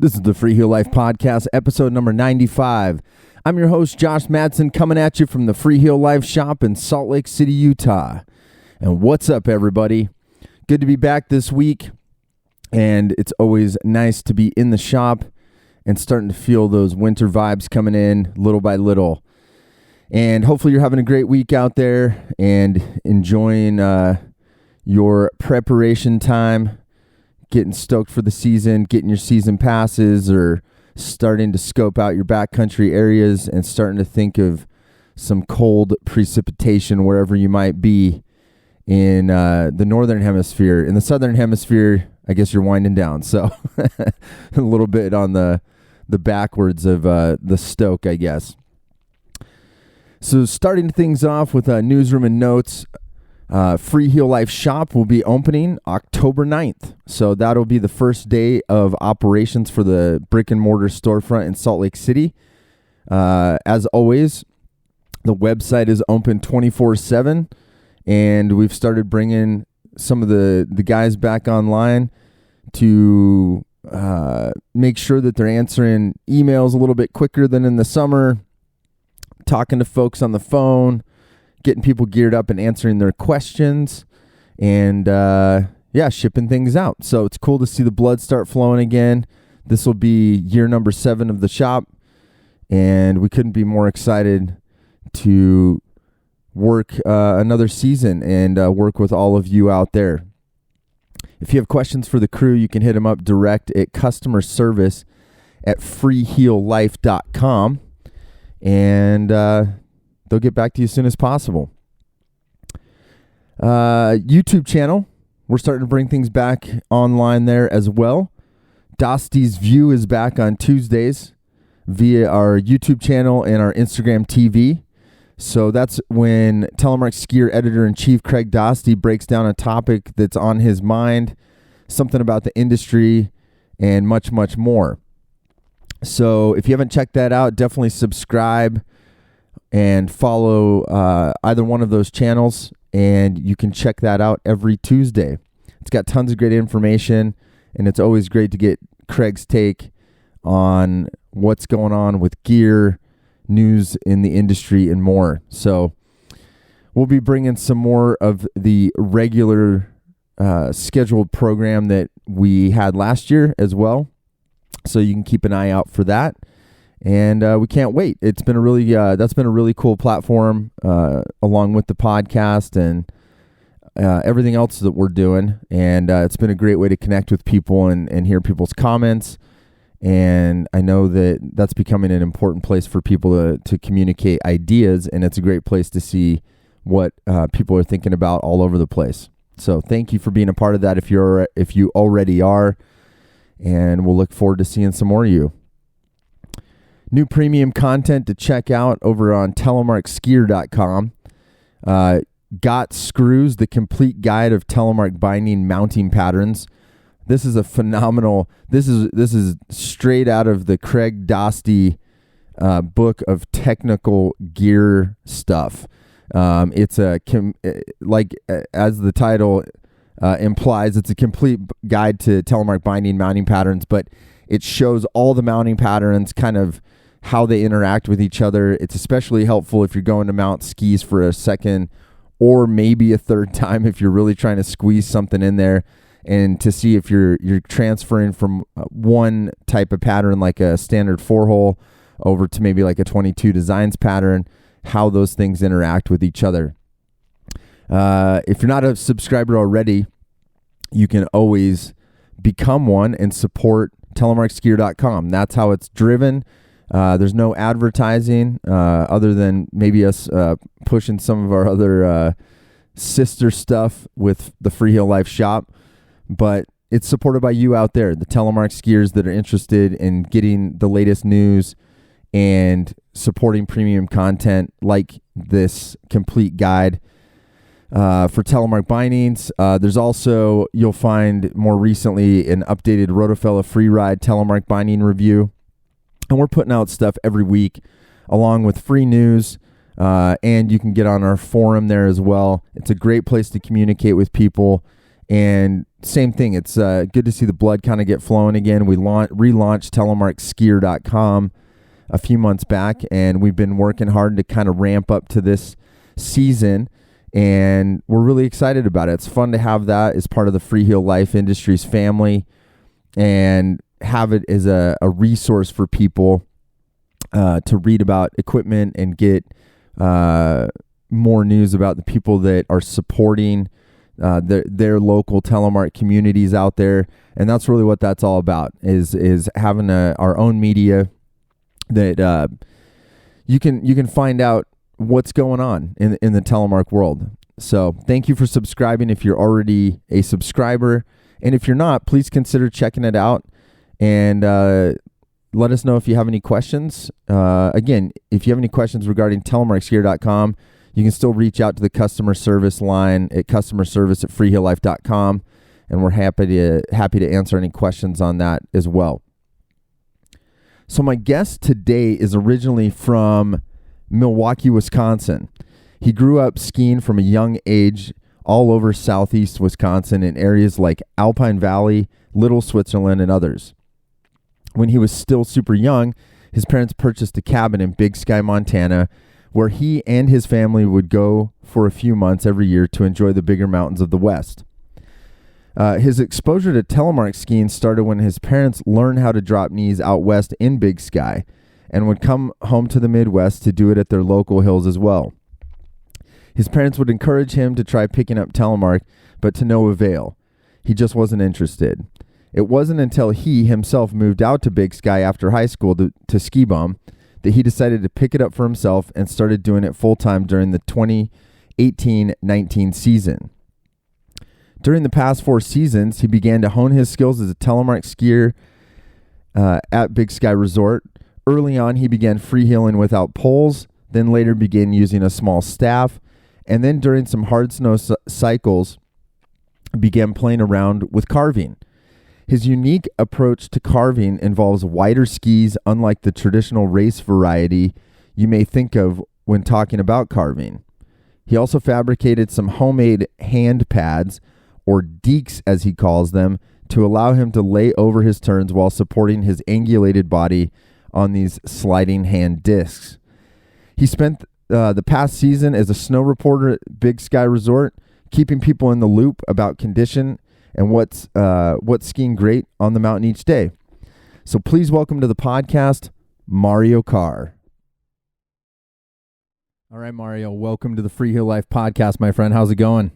This is the Free Heel Life Podcast, episode number 95. I'm your host, Josh Madsen, coming at you from the Free Heel Life shop in Salt Lake City, Utah. And what's up, everybody? Good to be back this week, and it's always nice to be in the shop and starting to feel those winter vibes coming in little by little. And hopefully you're having a great week out there and enjoying your preparation time, getting stoked for the season, getting your season passes, or starting to scope out your backcountry areas and starting to think of some cold precipitation wherever you might be in the northern hemisphere. In the southern hemisphere, I guess you're winding down, so a little bit on the backwards of the stoke, I guess. So starting things off with newsroom and notes. Free Heel Life shop will be opening October 9th. So that'll be the first day of operations for the brick and mortar storefront in Salt Lake City. As always, the website is open 24/7, and we've started bringing some of the guys back online to make sure that they're answering emails a little bit quicker than in the summer, talking to folks on the phone, getting people geared up and answering their questions, and shipping things out. So it's cool to see the blood start flowing again. This will be year number 7 of the shop, and we couldn't be more excited to work another season and work with all of you out there. If you have questions for the crew, you can hit them up direct at customer service at freeheellife.com, and they'll get back to you as soon as possible. YouTube channel, we're starting to bring things back online there as well. Dosty's View is back on Tuesdays via our YouTube channel and our Instagram TV. So that's when Telemark skier editor-in-chief Craig Dosty breaks down a topic that's on his mind, something about the industry, and much, much more. So if you haven't checked that out, definitely subscribe and follow either one of those channels, and you can check that out every Tuesday. It's got tons of great information, and it's always great to get Craig's take on what's going on with gear, news in the industry, and more. So we'll be bringing some more of the regular scheduled program that we had last year as well, so you can keep an eye out for that. And we can't wait. It's been a really that's been a really cool platform, along with the podcast and everything else that we're doing. And it's been a great way to connect with people and hear people's comments. And I know that that's becoming an important place for people to communicate ideas. And it's a great place to see what people are thinking about all over the place. So thank you for being a part of that if you already are. And we'll look forward to seeing some more of you. New premium content to check out over on telemarkskier.com. Got Screws, the complete guide of Telemark binding mounting patterns. This is a phenomenal, this is straight out of the Craig Dosty book of technical gear stuff. It's as the title implies, it's a complete guide to Telemark binding mounting patterns, but it shows all the mounting patterns, kind of how they interact with each other. It's especially helpful if you're going to mount skis for a second or maybe a third time if you're really trying to squeeze something in there, and to see if you're transferring from one type of pattern like a standard 4-hole over to maybe like a 22 designs pattern, how those things interact with each other. If you're not a subscriber already, you can always become one and support telemarkskier.com. That's how it's driven. There's no advertising other than maybe us pushing some of our other sister stuff with the Free Heel Life shop, but it's supported by you out there, the Telemark skiers that are interested in getting the latest news and supporting premium content like this complete guide for Telemark bindings. There's also, you'll find more recently, an updated Rotofella Freeride Telemark binding review. And we're putting out stuff every week along with free news, and you can get on our forum there as well. It's a great place to communicate with people and same thing. It's good to see the blood kind of get flowing again. We relaunched telemarkskier.com a few months back, and we've been working hard to kind of ramp up to this season, and we're really excited about it. It's fun to have that as part of the Freeheel Life Industries family and have it as a resource for people to read about equipment and get more news about the people that are supporting their local Telemark communities out there. And that's really what that's all about, is having our own media that you can find out what's going on in the Telemark world. So thank you for subscribing if you're already a subscriber. And if you're not, please consider checking it out and let us know if you have any questions. Again, if you have any questions regarding telemarkskier.com, you can still reach out to the customer service line at customerservice@freeheellife.com, and we're happy to answer any questions on that as well. So my guest today is originally from Milwaukee, Wisconsin. He grew up skiing from a young age all over southeast Wisconsin in areas like Alpine Valley, Little Switzerland, and others. When he was still super young, his parents purchased a cabin in Big Sky, Montana, where he and his family would go for a few months every year to enjoy the bigger mountains of the West. His exposure to telemark skiing started when his parents learned how to drop knees out west in Big Sky and would come home to the Midwest to do it at their local hills as well. His parents would encourage him to try picking up telemark, but to no avail. He just wasn't interested. It wasn't until he himself moved out to Big Sky after high school to ski bum that he decided to pick it up for himself and started doing it full-time during the 2018-19 season. During the past 4 seasons, he began to hone his skills as a telemark skier at Big Sky Resort. Early on, he began freeheeling without poles, then later began using a small staff, and then during some hard snow cycles, began playing around with carving. His unique approach to carving involves wider skis, unlike the traditional race variety you may think of when talking about carving. He also fabricated some homemade hand pads, or deeks as he calls them, to allow him to lay over his turns while supporting his angulated body on these sliding hand discs. He spent the past season as a snow reporter at Big Sky Resort, keeping people in the loop about condition and what's skiing great on the mountain each day. So please welcome to the podcast, Mario Carr. All right, Mario, welcome to the Freeheel Life podcast, my friend. How's it going?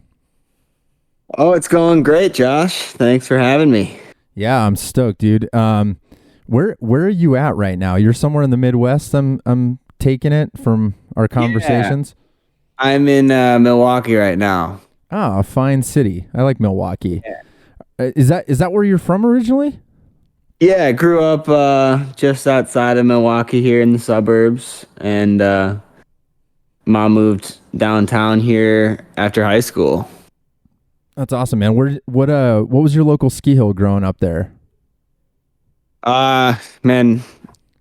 Oh, it's going great, Josh. Thanks for having me. Yeah, I'm stoked, dude. Where are you at right now? You're somewhere in the Midwest. I'm taking it from our conversations. Yeah. I'm in Milwaukee right now. Ah, a fine city. I like Milwaukee. Yeah. Is that where you're from originally? Yeah, I grew up just outside of Milwaukee here in the suburbs, and Mom moved downtown here after high school. That's awesome, man. What was your local ski hill growing up there? Man,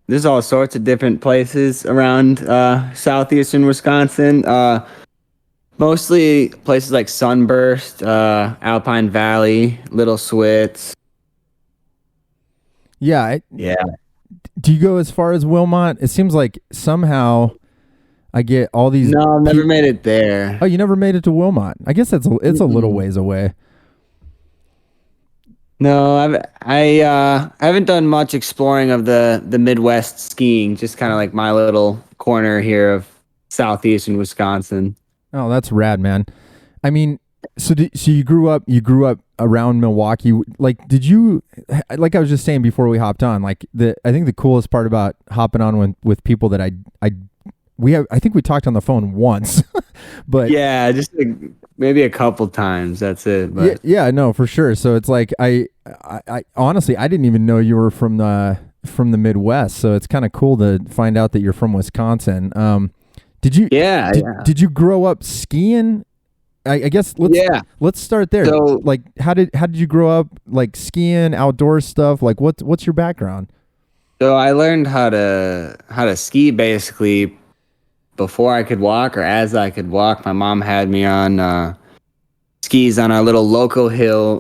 there's all sorts of different places around southeastern Wisconsin. Mostly places like Sunburst, Alpine Valley, Little Switz. Yeah. Yeah. Do you go as far as Wilmot? It seems like somehow I get all these. No, I've never made it there. Oh, you never made it to Wilmot? I guess it's a little ways away. No, I haven't done much exploring of the Midwest skiing. Just kind of like my little corner here of southeastern Wisconsin. Oh, that's rad, man. I mean, so you grew up around Milwaukee. Like, did you, like I was just saying before we hopped on, like I think the coolest part about hopping on with people that I think we talked on the phone once, but yeah, just like maybe a couple times. That's it. But. Yeah, no, for sure. So it's like, I honestly, I didn't even know you were from the Midwest. So it's kind of cool to find out that you're from Wisconsin. Did you? Yeah. Did you grow up skiing? I guess let's start there. So, like, how did you grow up, like, skiing, outdoor stuff? Like, what's your background? So I learned how to ski basically before I could walk, or as I could walk. My mom had me on skis on our little local hill,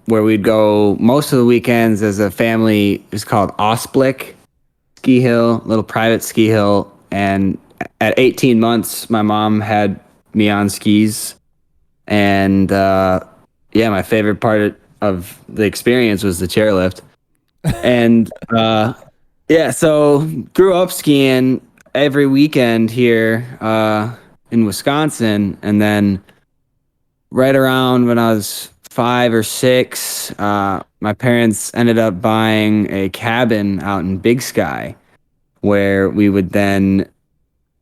where we'd go most of the weekends as a family. It's called Osblick Ski Hill, little private ski hill. And at 18 months, my mom had me on skis. And my favorite part of the experience was the chairlift. And so grew up skiing every weekend here in Wisconsin. And then right around when I was 5 or 6, my parents ended up buying a cabin out in Big Sky, where we would then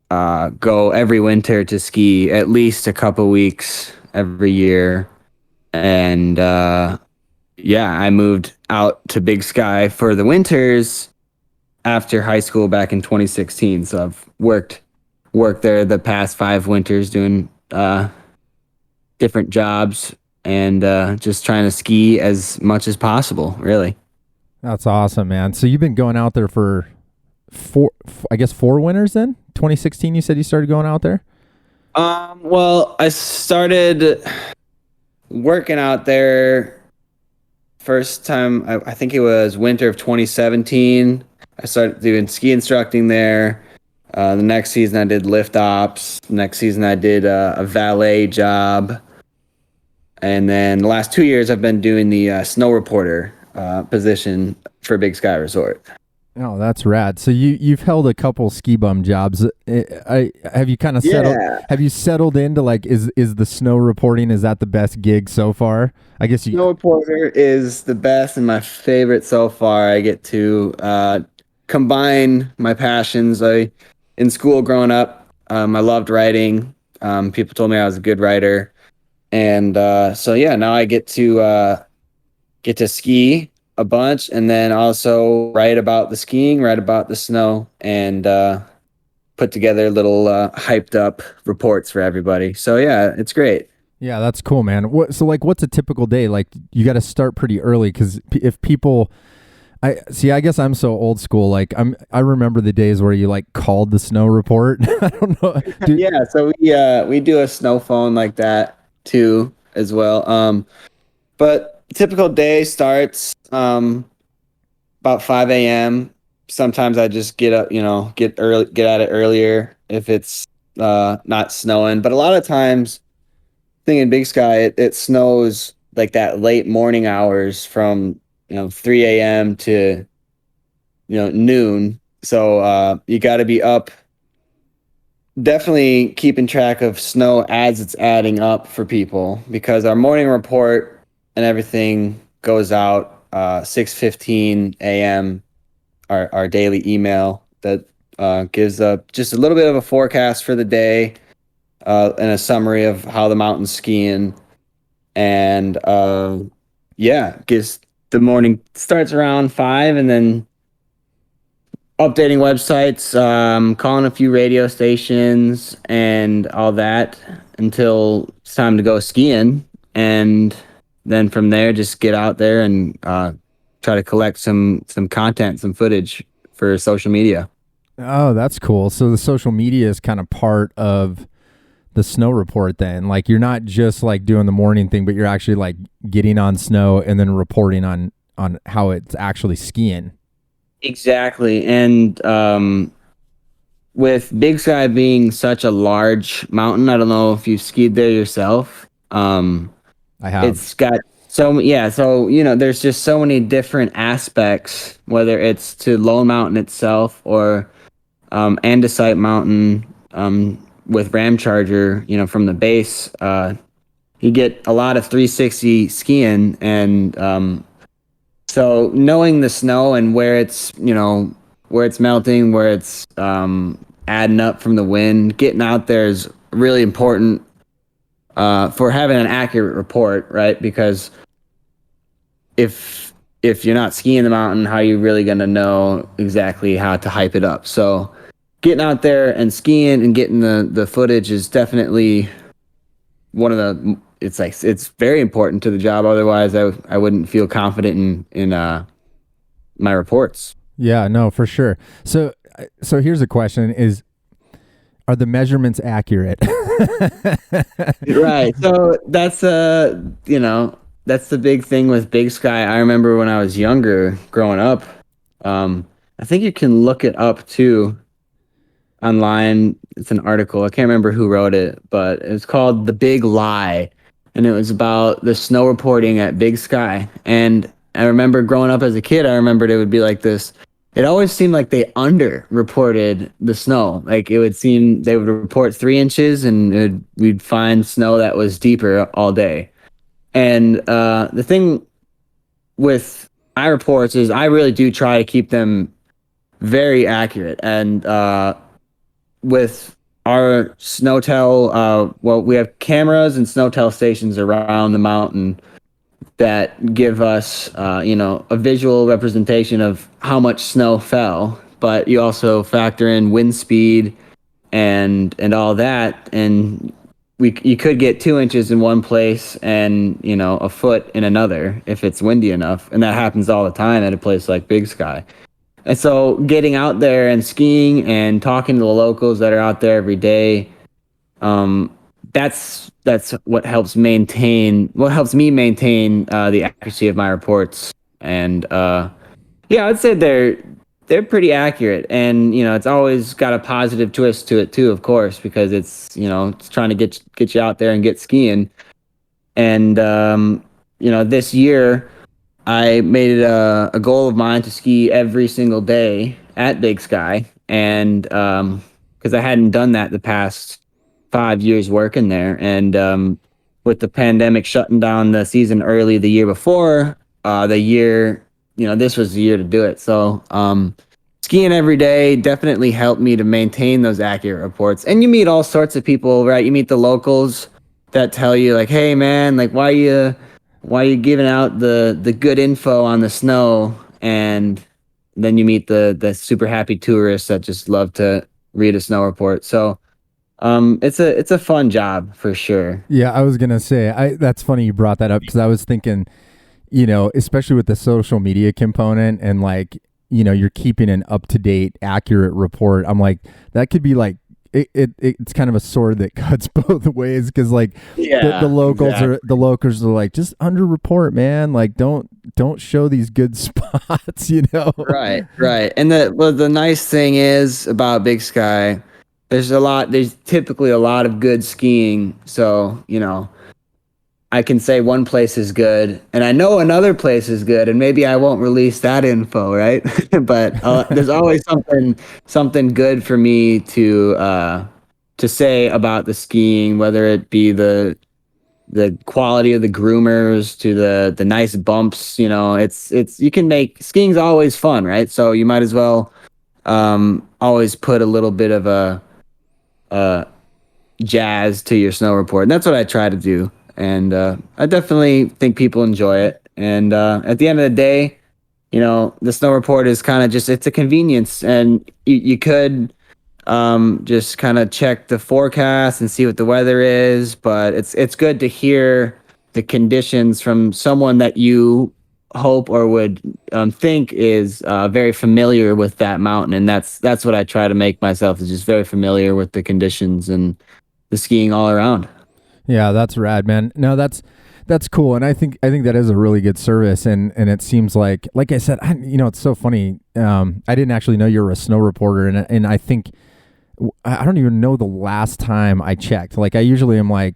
go every winter to ski at least a couple weeks every year. And I moved out to Big Sky for the winters after high school back in 2016. So I've worked there the past 5 winters doing different jobs and just trying to ski as much as possible, really. That's awesome, man. So you've been going out there for 4 winters then? 2016 you said you started going out there? Well, I started working out there first time, I think it was winter of 2017. I started doing ski instructing there. The next season I did lift ops. Next season I did a valet job. And then the last 2 years I've been doing the snow reporter position for Big Sky Resort. Oh, that's rad. So you've held a couple ski bum jobs. Have you kind of settled? Yeah. Have you settled into like is the snow reporting, is that the best gig so far? I guess Snow reporter is the best and my favorite so far. I get to combine my passions. In school growing up, I loved writing. People told me I was a good writer, and now I get to ski a bunch, and then also write about the skiing, write about the snow, and put together little hyped up reports for everybody. So yeah, it's great. Yeah, that's cool, man. What's a typical day? Like, you got to start pretty early, because if people, I guess I'm so old school. Like, I remember the days where you like called the snow report. I don't know. Yeah, so we do a snow phone like that too as well. But typical day starts about 5 a.m. Sometimes I just get up, get at it earlier if it's not snowing. But a lot of times, thing in Big Sky, it snows like that late morning hours from 3 a.m. to noon. So you got to be up, definitely keeping track of snow as it's adding up for people, because our morning report and everything goes out 6:15 a.m. Our daily email that gives just a little bit of a forecast for the day and a summary of how the mountain's skiing. And gives the morning starts around 5, and then updating websites, calling a few radio stations and all that until it's time to go skiing. And then from there, just get out there and try to collect some content, some footage for social media. Oh, that's cool. So the social media is kind of part of the snow report then. Like, you're not just like doing the morning thing, but you're actually like getting on snow and then reporting on how it's actually skiing. Exactly. And with Big Sky being such a large mountain, I don't know if you've skied there yourself. I have. It's got there's just so many different aspects, whether it's to Lone Mountain itself or Andesite Mountain with Ramcharger, from the base. You get a lot of 360 skiing, and so knowing the snow and where it's melting, where it's adding up from the wind, getting out there is really important for having an accurate report, right? Because if you're not skiing the mountain, how are you really going to know exactly how to hype it up? So getting out there and skiing and getting the footage is definitely one of the, it's very important to the job. Otherwise I wouldn't feel confident in my reports. Yeah, no, for sure. So here's a question: is are the measurements accurate? Right. So that's that's the big thing with Big Sky. I remember when I was younger, growing up. I think you can look it up too online. It's an article. I can't remember who wrote it, but it was called The Big Lie, and it was about the snow reporting at Big Sky. And I remember growing up as a kid, I remembered it would be like this. It always seemed like they under-reported the snow. Like it would seem they would report 3 inches, and we'd find snow that was deeper all day. And the thing with my reports is I really do try to keep them very accurate. And with our Snowtel, well, we have cameras and Snowtel stations around the mountain that give us, a visual representation of how much snow fell. But you also factor in wind speed and all that, and you could get 2 inches in one place and a foot in another if it's windy enough, and that happens all the time at a place like Big Sky. And so getting out there and skiing and talking to the locals that are out there every day, that's what helps me maintain the accuracy of my reports. And I'd say they're pretty accurate, and it's always got a positive twist to it too, of course, because it's it's trying to get you out there and get skiing. And this year I made it a goal of mine to ski every single day at Big Sky, and because I hadn't done that the past 5 years working there, and with the pandemic shutting down the season early the year before, this was the year to do it. So skiing every day definitely helped me to maintain those accurate reports. And you meet all sorts of people, right? You meet the locals that tell you like, hey man, like why are you giving out the good info on the snow? And then you meet the super happy tourists that just love to read a snow report. So it's a fun job for sure. Yeah, I was gonna say that's funny you brought that up, because I was thinking, especially with the social media component and like you're keeping an up to date, accurate report. I'm like, that could be like it's kind of a sword that cuts both ways, because like the locals are like, just underreport, man, like don't show these good spots. Right. And the nice thing is about Big Sky, there's typically a lot of good skiing, so I can say one place is good, and I know another place is good, and maybe I won't release that info, right? But there's always something good for me to say about the skiing, whether it be the quality of the groomers to the nice bumps. It's you can make skiing's always fun, right? So you might as well always put a little bit of a jazz to your snow report, and that's what I try to do. And I definitely think people enjoy it. And at the end of the day, the snow report is kind of just, it's a convenience. And you could just kind of check the forecast and see what the weather is. But it's good to hear the conditions from someone that you hope or would think is very familiar with that mountain. And that's what I try to make myself, is just very familiar with the conditions and the skiing all around. Yeah, that's rad, man. No, that's cool, and I think that is a really good service, and it seems like I said, it's so funny. I didn't actually know you were a snow reporter, and I think I don't even know the last time I checked. Like I usually am like,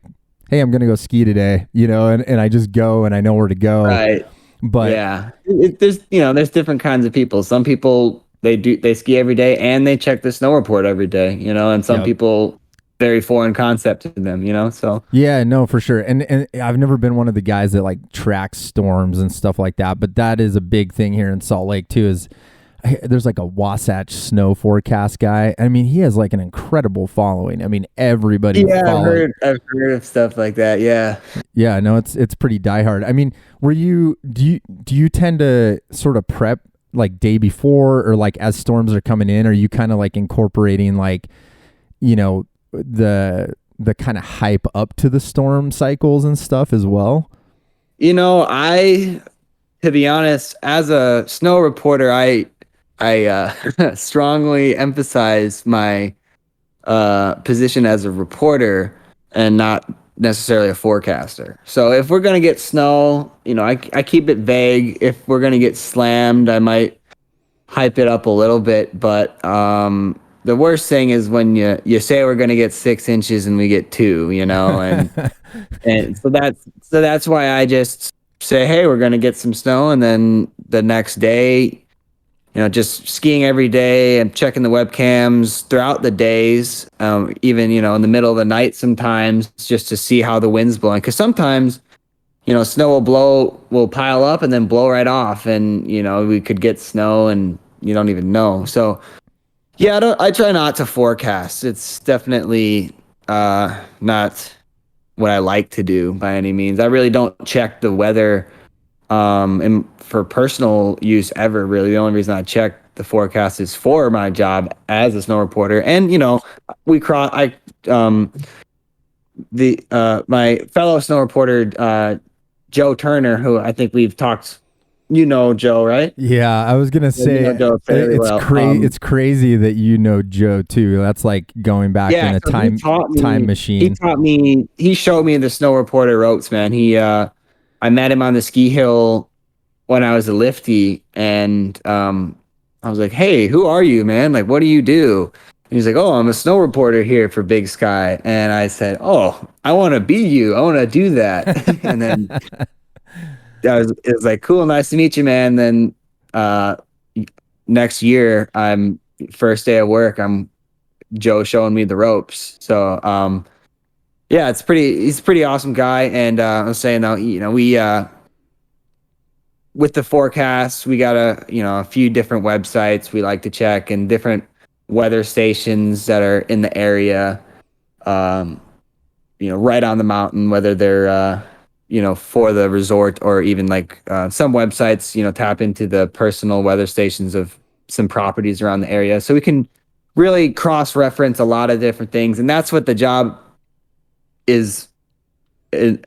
hey, I'm gonna go ski today, and I just go and I know where to go. Right. But yeah, there's different kinds of people. Some people they ski every day and they check the snow report every day, and some people, very foreign concept to them, so. Yeah, no, for sure. And I've never been one of the guys that like tracks storms and stuff like that, but that is a big thing here in Salt Lake too, is there's like a Wasatch snow forecast guy. I mean, he has like an incredible following. I mean, everybody. Yeah, I've heard of stuff like that. Yeah. Yeah, no, it's pretty diehard. I mean, do you tend to sort of prep like day before, or like as storms are coming in? Are you kind of like incorporating like, the kind of hype up to the storm cycles and stuff as well? To be honest, as a snow reporter, I strongly emphasize my position as a reporter and not necessarily a forecaster. So if we're going to get snow, I keep it vague. If we're going to get slammed, I might hype it up a little bit. But the worst thing is when you say we're going to get 6 inches and we get 2, and so that's why I just say, hey, we're going to get some snow. And then the next day, just skiing every day and checking the webcams throughout the days, even, in the middle of the night sometimes, just to see how the wind's blowing. Because sometimes, snow will pile up and then blow right off. And, we could get snow and you don't even know. So, yeah, I try not to forecast. It's definitely not what I like to do by any means. I really don't check the weather and for personal use ever, really. The only reason I check the forecast is for my job as a snow reporter. And my fellow snow reporter Joe Turner, who I think we've talked, Joe, right? Yeah, I was gonna say it's crazy that Joe too. That's like going back in a time machine. He showed me the snow reporter ropes, man. I met him on the ski hill when I was a lifty, and I was like, hey, who are you, man? Like, what do you do? And he's like, oh, I'm a snow reporter here for Big Sky. And I said, oh, I want to be you. I want to do that. And then it was like, cool, nice to meet you, man. Then next year, first day of work, Joe showing me the ropes. So yeah, he's a pretty awesome guy. And I was saying though, we with the forecast, we got a few different websites we like to check and different weather stations that are in the area, right on the mountain, whether they're for the resort or even like some websites, tap into the personal weather stations of some properties around the area. So we can really cross-reference a lot of different things. And that's what the job it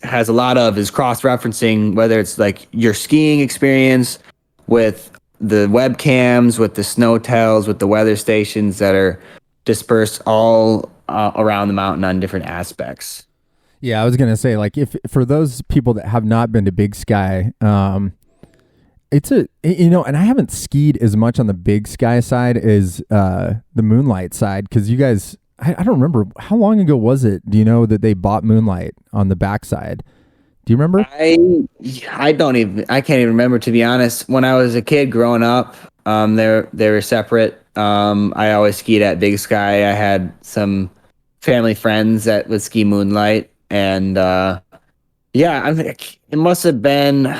has a lot of, is cross-referencing, whether it's like your skiing experience with the webcams, with the snow tells, with the weather stations that are dispersed all around the mountain on different aspects. Yeah, I was gonna say, like, if for those people that have not been to Big Sky, it's and I haven't skied as much on the Big Sky side as the Moonlight side, because you guys, I don't remember, how long ago was it? Do you know that they bought Moonlight on the backside? Do you remember? I can't even remember, to be honest. When I was a kid growing up, they were separate. I always skied at Big Sky. I had some family friends that would ski Moonlight, and it must have been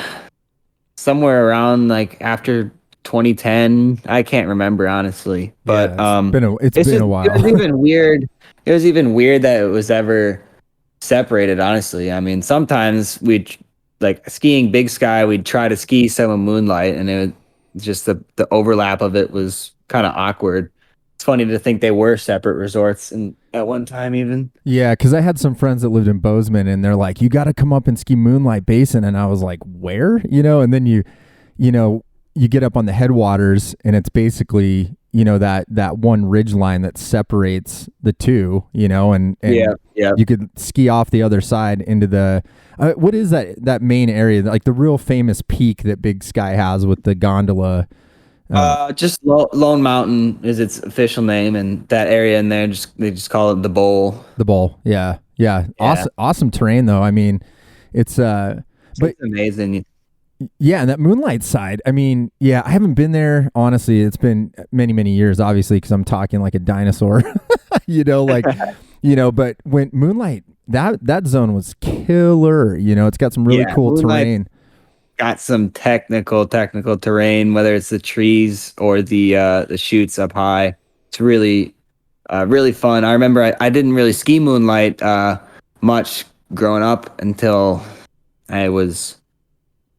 somewhere around like after 2010. I can't remember, honestly, but it's been a while. It was even weird. It was even weird that it was ever separated, honestly. I mean, sometimes we'd, like, skiing Big Sky, we'd try to ski some of Moonlight, and it was just the overlap of it was kind of awkward. It's funny to think they were separate resorts and at one time even. Yeah, because I had some friends that lived in Bozeman, and they're like, you got to come up and ski Moonlight Basin. And I was like, where? And then you get up on the headwaters, and it's basically, that one ridge line that separates the two, and you could ski off the other side into the, what is that main area, like the real famous peak that Big Sky has with the gondola? Just Lone Mountain is its official name, and that area in there, they just call it the Bowl. The Bowl, yeah. Awesome terrain, though. I mean, it's amazing. Yeah, and that Moonlight side, I mean, yeah, I haven't been there, honestly. It's been many, many years, obviously, because I'm talking like a dinosaur, but when Moonlight, that zone was killer. It's got some really cool terrain. Got some technical terrain, whether it's the trees or the chutes up high. It's really, really fun. I remember I didn't really ski Moonlight much growing up until I was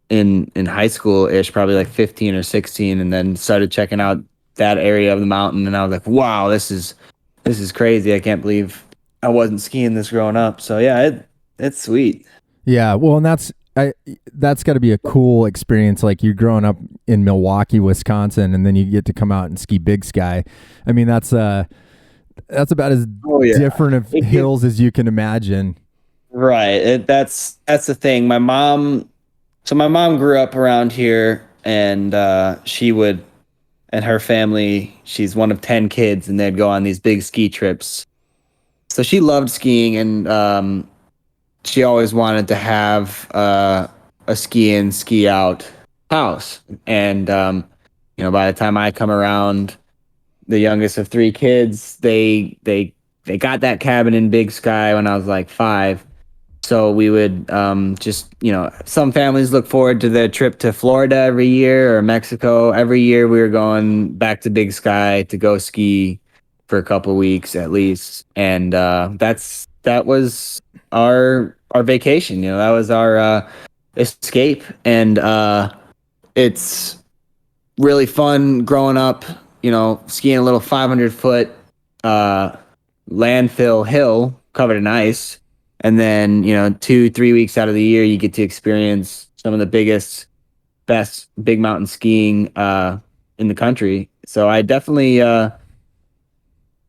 in high school-ish, probably like 15 or 16, and then started checking out that area of the mountain, and I was like, wow, this is crazy. I can't believe I wasn't skiing this growing up. So yeah, it's sweet. Yeah, well, and that's got to be a cool experience. Like, you're growing up in Milwaukee, Wisconsin, and then you get to come out and ski Big Sky. I mean, that's That's about as Oh yeah. different of It gives- hills as you can imagine. Right. That's the thing. My mom grew up around here, and she would, and her family, she's one of 10 kids, and they'd go on these big ski trips. So she loved skiing, and she always wanted to have a ski in, ski out house. And by the time I come around, the youngest of three kids, they got that cabin in Big Sky when I was like 5. So we would just, some families look forward to their trip to Florida every year or Mexico. Every year we were going back to Big Sky to go ski for a couple weeks at least. And that was our vacation. That was our escape. And it's really fun growing up, skiing a little 500-foot landfill hill covered in ice. And then, 2-3 weeks out of the year, you get to experience some of the best big mountain skiing in the country. So I definitely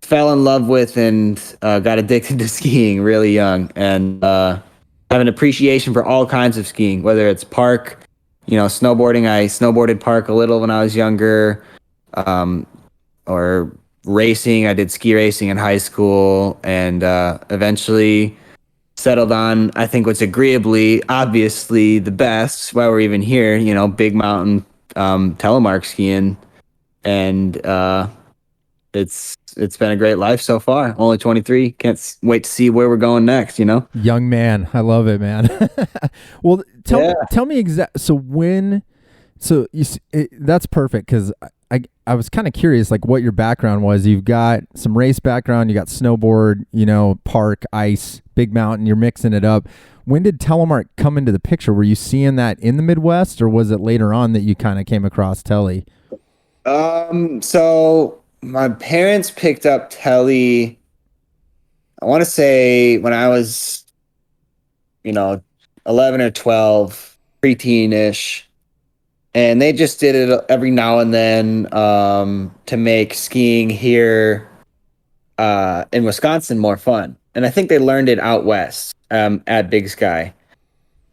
fell in love with and got addicted to skiing really young, and have an appreciation for all kinds of skiing, whether it's park, snowboarding. I snowboarded park a little when I was younger, or racing. I did ski racing in high school, and eventually settled on, I think, what's agreeably, obviously the best, why we're even here, big mountain telemark skiing. And it's been a great life so far. Only 23. Can't wait to see where we're going next, Young man. I love it, man. Well, tell me exactly. So that's perfect, because I was kind of curious, like, what your background was. You've got some race background, you got snowboard, park, ice, big mountain, you're mixing it up. When did Telemark come into the picture? Were you seeing that in the Midwest, or was it later on that you kind of came across Telly? So my parents picked up Telly, I want to say when I was, 11 or 12, preteen-ish. And they just did it every now and then to make skiing here in Wisconsin more fun. And I think they learned it out west at Big Sky.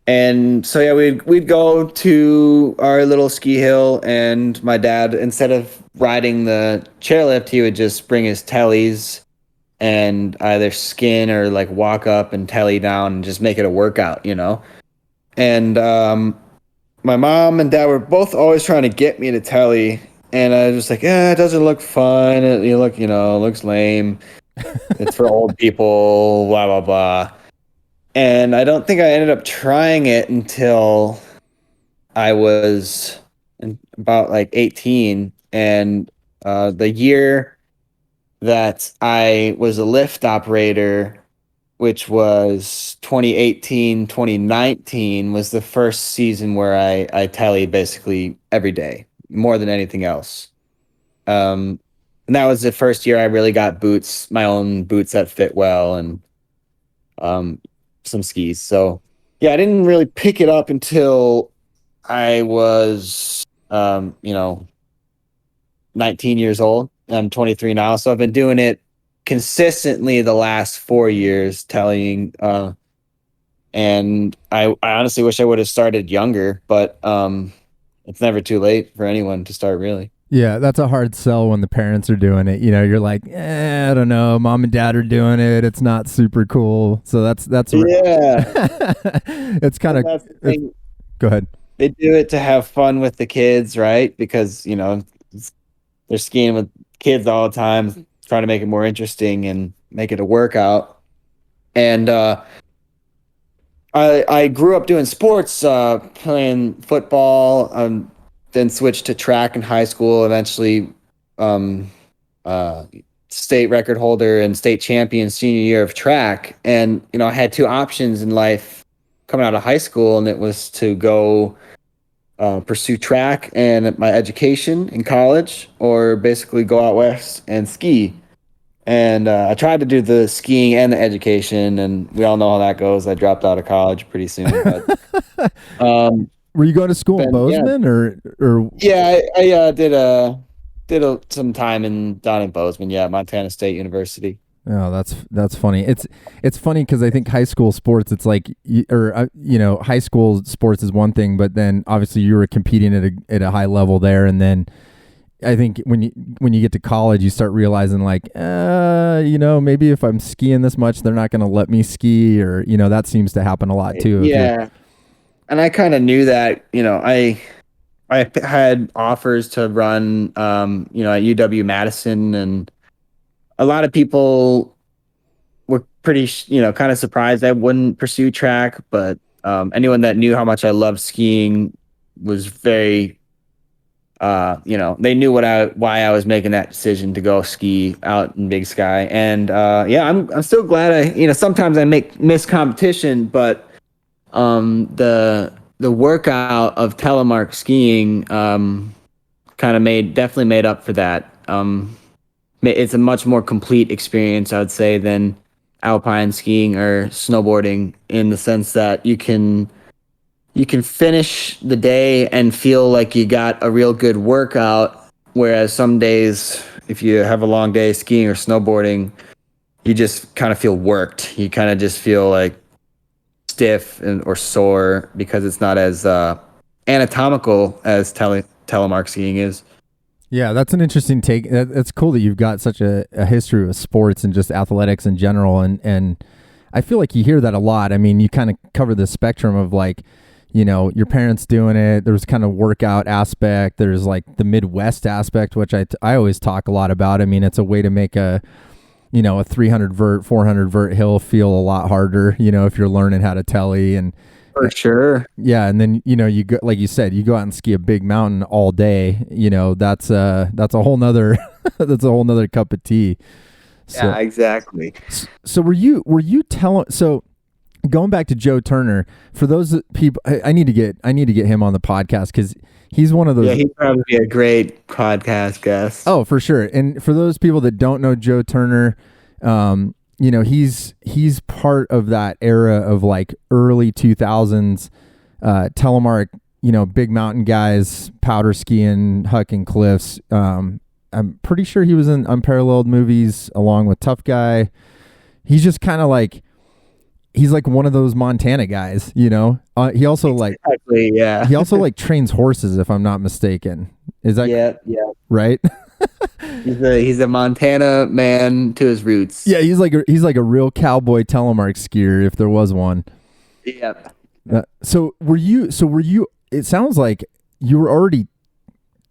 And so, yeah, we'd go to our little ski hill, and my dad, instead of riding the chairlift, he would just bring his tellies and either skin or like walk up and telly down and just make it a workout, And my mom and dad were both always trying to get me to telly, and I was just like, it doesn't look fun. It looks lame. It's for old people, blah, blah, blah. And I don't think I ended up trying it until I was about like 18. And the year that I was a lift operator, which was 2018, 2019, was the first season where I tellied basically every day, more than anything else. And that was the first year I really got boots, my own boots that fit well, and some skis. So, yeah, I didn't really pick it up until I was, 19 years old. I'm 23 now, so I've been doing it consistently the last 4 years, telling, and I honestly wish I would have started younger, but it's never too late for anyone to start, really. Yeah, that's a hard sell when the parents are doing it. You're like, I don't know, mom and dad are doing it. It's not super cool. So that's yeah. It's kind of. Go ahead. They do it to have fun with the kids, right? Because they're skiing with kids all the time, trying to make it more interesting and make it a workout. And I grew up doing sports, playing football, then switched to track in high school, eventually state record holder and state champion senior year of track. And, I had two options in life coming out of high school, and it was to go pursue track and my education in college, or basically go out west and ski. And I tried to do the skiing and the education, and we all know how that goes. I dropped out of college pretty soon. But, were you going to school in Bozeman, yeah. or? Yeah, I did some time down in Bozeman, Montana State University. Oh, that's funny. It's funny because I think high school sports, it's like, high school sports is one thing, but then obviously you were competing at a high level there, and then I think when you get to college, you start realizing like, maybe if I'm skiing this much, they're not going to let me ski, or that seems to happen a lot too. Yeah, and I kind of knew that. I had offers to run, at UW-Madison, and a lot of people were pretty, kind of surprised I wouldn't pursue track, but anyone that knew how much I loved skiing was very, they knew why I was making that decision to go ski out in Big Sky. And I'm still glad sometimes I miss competition, but the workout of telemark skiing kind of definitely made up for that. It's a much more complete experience, I would say, than alpine skiing or snowboarding, in the sense that you can finish the day and feel like you got a real good workout, whereas some days, if you have a long day skiing or snowboarding, you just kind of feel worked. You kind of just feel like stiff or sore because it's not as anatomical as telemark skiing is. Yeah, that's an interesting take. It's cool that you've got such a history with sports and just athletics in general. And I feel like you hear that a lot. I mean, you kind of cover the spectrum of like, your parents doing it. There's kind of workout aspect. There's like the Midwest aspect, which I always talk a lot about. I mean, it's a way to make a 300 vert, 400 vert hill feel a lot harder, if you're learning how to telly. And for sure. Yeah. And then, you go, like you said, you go out and ski a big mountain all day, that's a whole nother, that's a whole nother cup of tea. So, yeah, exactly. So were you so going back to Joe Turner, for those people, I need to get him on the podcast, because he's one of those. Yeah, he'd probably be a great podcast guest. Oh, for sure. And for those people that don't know Joe Turner, he's part of that era of like early 2000s telemark, big mountain guys, powder skiing, hucking cliffs. I'm pretty sure he was in Unparalleled movies along with Tough Guy. He's just kind of like, he's like one of those Montana guys, he also he also like trains horses, if I'm not mistaken. Is that yeah right? He's a Montana man to his roots. Yeah, he's like a real cowboy telemark skier, if there was one. Yeah. So were you? It sounds like you were already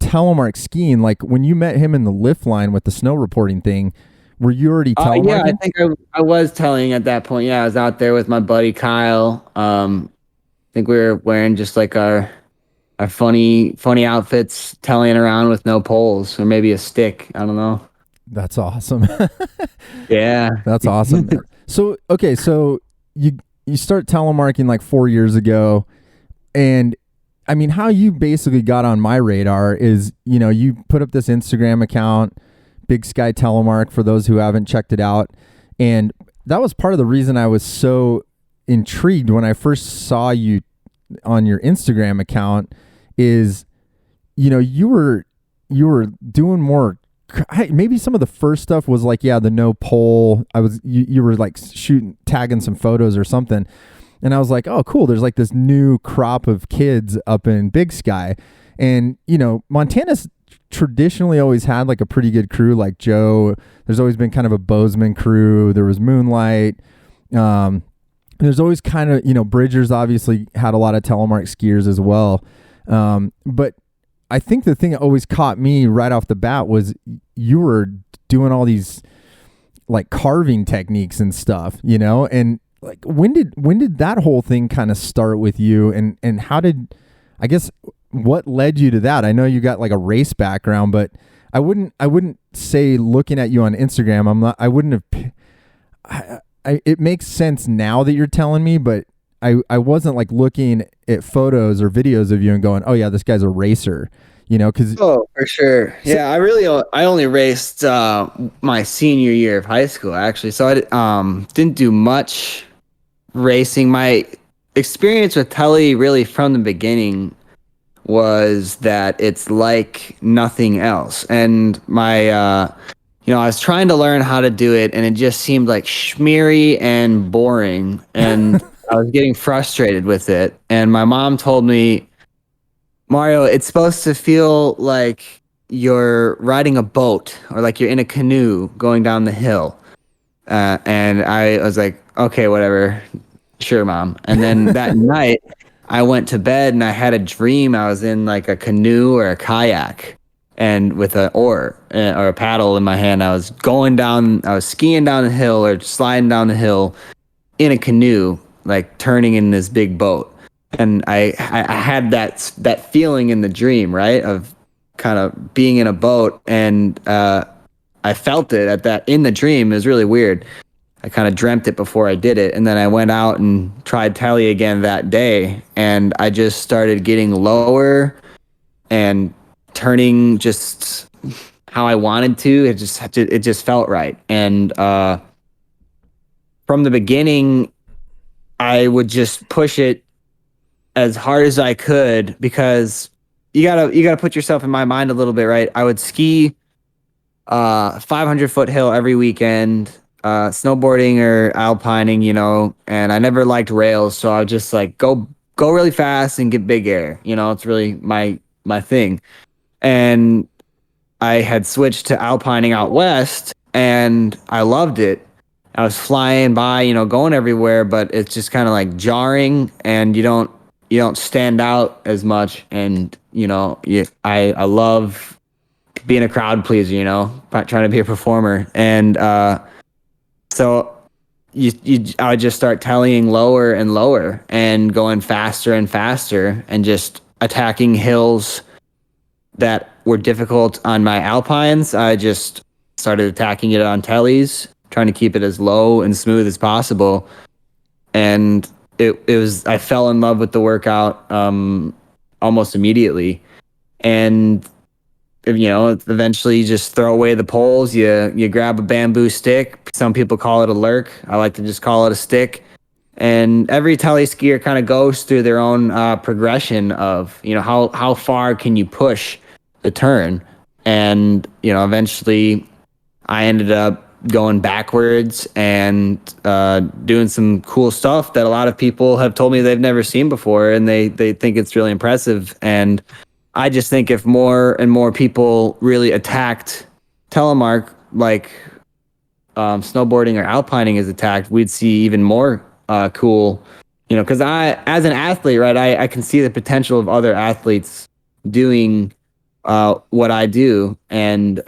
telemark skiing. Like when you met him in the lift line with the snow reporting thing, were you already telemarking? Yeah, I think I was telling at that point. Yeah, I was out there with my buddy Kyle. I think we were wearing just like our funny outfits, telling around with no poles, or maybe a stick. I don't know. That's awesome. Yeah, that's awesome. So okay, so you start telemarking like 4 years ago, and I mean, how you basically got on my radar is, you put up this Instagram account, Big Sky Telemark, for those who haven't checked it out. And that was part of the reason I was so intrigued when I first saw you on your Instagram account, is, you were doing more, maybe some of the first stuff was like, the no pole. You were like tagging some photos or something. And I was like, oh, cool. There's like this new crop of kids up in Big Sky. And, Montana's traditionally always had like a pretty good crew, like Joe. There's always been kind of a Bozeman crew. There was Moonlight. There's always kind of, Bridgers obviously had a lot of telemark skiers as well. But I think the thing that always caught me right off the bat was you were doing all these like carving techniques and stuff, and like when did that whole thing kind of start with you, and how did, I guess, what led you to that? I know you got like a race background, but I wouldn't say, looking at you on Instagram, I wouldn't have, it makes sense now that you're telling me, but I wasn't like looking at photos or videos of you and going, oh yeah, this guy's a racer, because for sure. Yeah, I only raced my senior year of high school, actually, so I didn't do much racing. My experience with Telly really from the beginning was that it's like nothing else. And my, I was trying to learn how to do it, and it just seemed like schmeary and boring. And I was getting frustrated with it. And my mom told me, Mario, it's supposed to feel like you're riding a boat or like you're in a canoe going down the hill. And I was like, okay, whatever. Sure, Mom. And then that night, I went to bed and I had a dream I was in like a canoe or a kayak and with an oar or a paddle in my hand. I was skiing down the hill or sliding down the hill in a canoe, like turning in this big boat. And I had that feeling in the dream, right, of kind of being in a boat, and I felt it in the dream. It was really weird. I kind of dreamt it before I did it, and then I went out and tried Telly again that day, and I just started getting lower and turning just how I wanted to. It just felt right, and from the beginning, I would just push it as hard as I could, because you gotta put yourself in my mind a little bit, right? I would ski 500-foot hill every weekend, snowboarding or alpining, and I never liked rails, so I would just like go really fast and get big air. It's really my thing. And I had switched to alpining out west, and I loved it. I was flying by, going everywhere, but it's just kind of like jarring, and you don't stand out as much. And I love being a crowd pleaser, trying to be a performer. And so I would just start tellying lower and lower and going faster and faster and just attacking hills that were difficult on my alpines. I just started attacking it on tellies, trying to keep it as low and smooth as possible. And I fell in love with the workout almost immediately. And eventually you just throw away the poles, you grab a bamboo stick. Some people call it a lurk. I like to just call it a stick. And every telly skier kind of goes through their own progression of how far can you push the turn. And eventually I ended up going backwards and doing some cool stuff that a lot of people have told me they've never seen before, and they think it's really impressive. And I just think if more and more people really attacked telemark like snowboarding or alpining is attacked, we'd see even more cool, because as an athlete, right, I can see the potential of other athletes doing what I do. And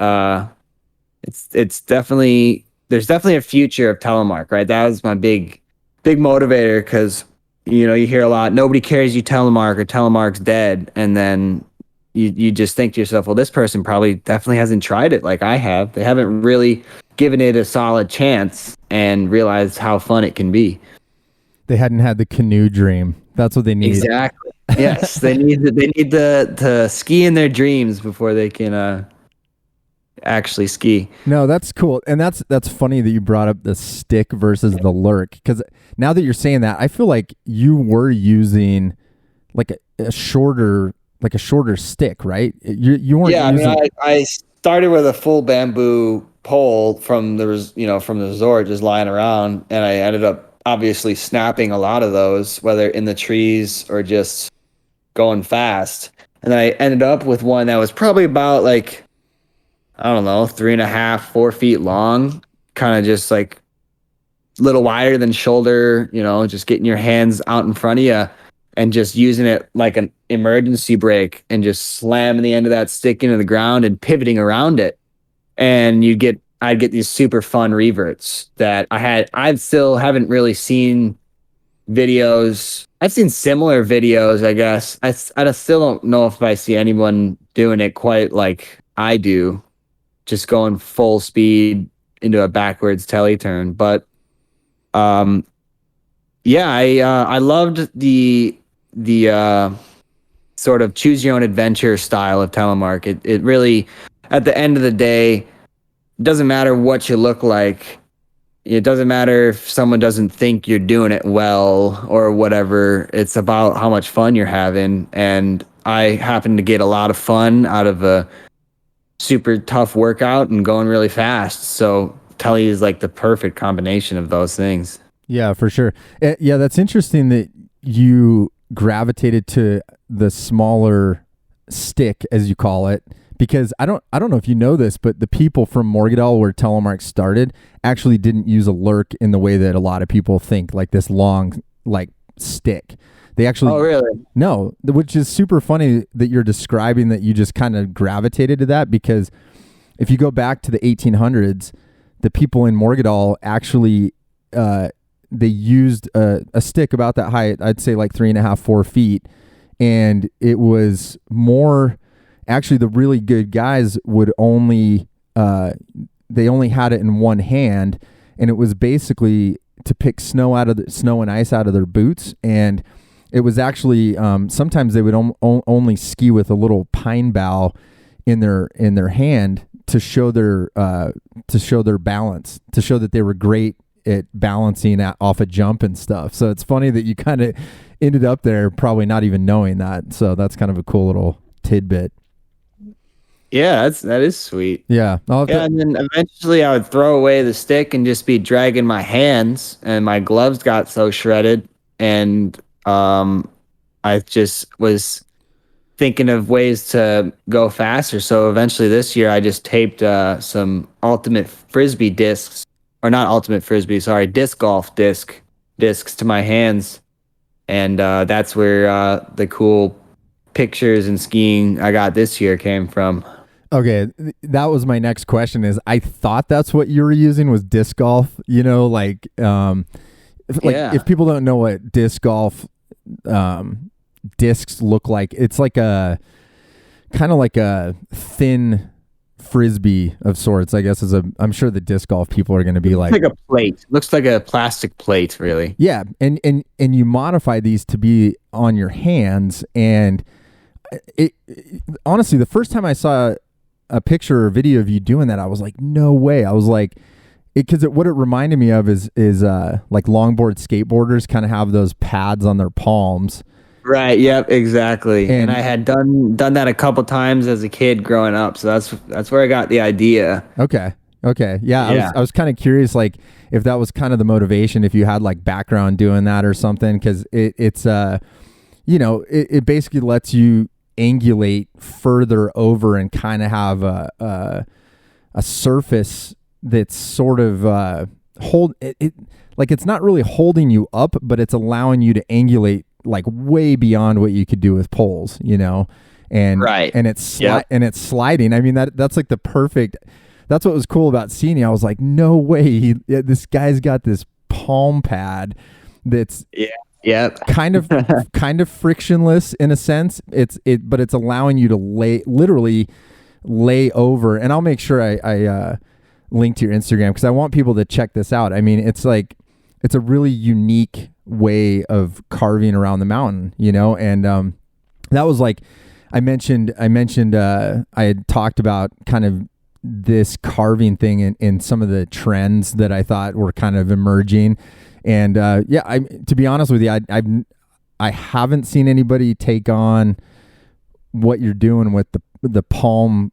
there's definitely a future of telemark, right? That was my big motivator, because you hear a lot, nobody cares you telemark, or telemark's dead, and then you just think to yourself, well, this person probably definitely hasn't tried it like I have. They haven't really given it a solid chance and realized how fun it can be. They hadn't had the canoe dream. That's what they need. Exactly. Yes, they need to ski in their dreams before they can actually ski. No, that's cool. And that's funny that you brought up the stick versus the lurk, because now that you're saying that, I feel like you were using like a shorter stick, right? You weren't using... I started with a full bamboo pole from the resort, just lying around, and I ended up obviously snapping a lot of those, whether in the trees or just going fast. And then I ended up with one that was probably about like, I don't know, 3.5, 4 feet long, kind of just like a little wider than shoulder, just getting your hands out in front of you and just using it like an emergency brake and just slamming the end of that stick into the ground and pivoting around it. And I'd get these super fun reverts that I still haven't really seen videos. I've seen similar videos, I guess. I still don't know if I see anyone doing it quite like I do, just going full speed into a backwards telly turn. But I loved the sort of choose your own adventure style of telemark. It really, at the end of the day, doesn't matter what you look like. It doesn't matter if someone doesn't think you're doing it well or whatever. It's about how much fun you're having. And I happen to get a lot of fun out of a super tough workout and going really fast. So Tele is like the perfect combination of those things. Yeah, for sure. Yeah, that's interesting that you gravitated to the smaller stick, as you call it, because I don't know if you know this, but the people from Morgadell, where Telemark started, actually didn't use a lurk in the way that a lot of people think, like this long like stick. They actually, oh really? No, which is super funny that you're describing that you just kind of gravitated to that, because if you go back to the 1800s, the people in Morgadell actually they used a stick about that height, I'd say like 3.5, 4 feet, and it was more. Actually, the really good guys would only they only had it in one hand, and it was basically to pick snow and ice out of their boots. And it was actually sometimes they would only ski with a little pine bough in their hand to show their balance, to show that they were great at balancing off a jump and stuff. So it's funny that you kind of ended up there probably not even knowing that. So that's kind of a cool little tidbit. Yeah, that is sweet. Yeah. And then eventually I would throw away the stick and just be dragging my hands, and my gloves got so shredded, and I just was thinking of ways to go faster. So eventually this year I just taped some ultimate frisbee discs, or not ultimate frisbee, sorry, disc golf discs to my hands, and that's where the cool pictures and skiing I got this year came from. Okay, that was my next question. Is I thought that's what you were using was disc golf. You know, if people don't know what disc golf discs look like, it's like a kind of like a thin frisbee of sorts. I guess I'm sure the disc golf people are going to be like a plate. Looks like a plastic plate, really. Yeah, and you modify these to be on your hands, and it honestly, the first time I saw a picture or video of you doing that, I was like, no way. I was like, what it reminded me of is like longboard skateboarders kind of have those pads on their palms. Right. Yep. Exactly. And I had done that a couple times as a kid growing up, so that's where I got the idea. Okay. Yeah. I was kind of curious, like if that was kind of the motivation, if you had like background doing that or something, because it's it basically lets you angulate further over and kind of have a surface that's sort of like it's not really holding you up, but it's allowing you to angulate like way beyond what you could do with poles, and right. And it's sliding. I mean, that's like the perfect. That's what was cool about seeing you. I was like, no way, this guy's got this palm pad that's kind of frictionless in a sense. But it's allowing you to literally lay over. And I'll make sure I link to your Instagram, because I want people to check this out. I mean, it's a really unique way of carving around the mountain, and that was like I mentioned I had talked about kind of this carving thing in some of the trends that I thought were kind of emerging. And to be honest with you, I haven't seen anybody take on what you're doing with the palm.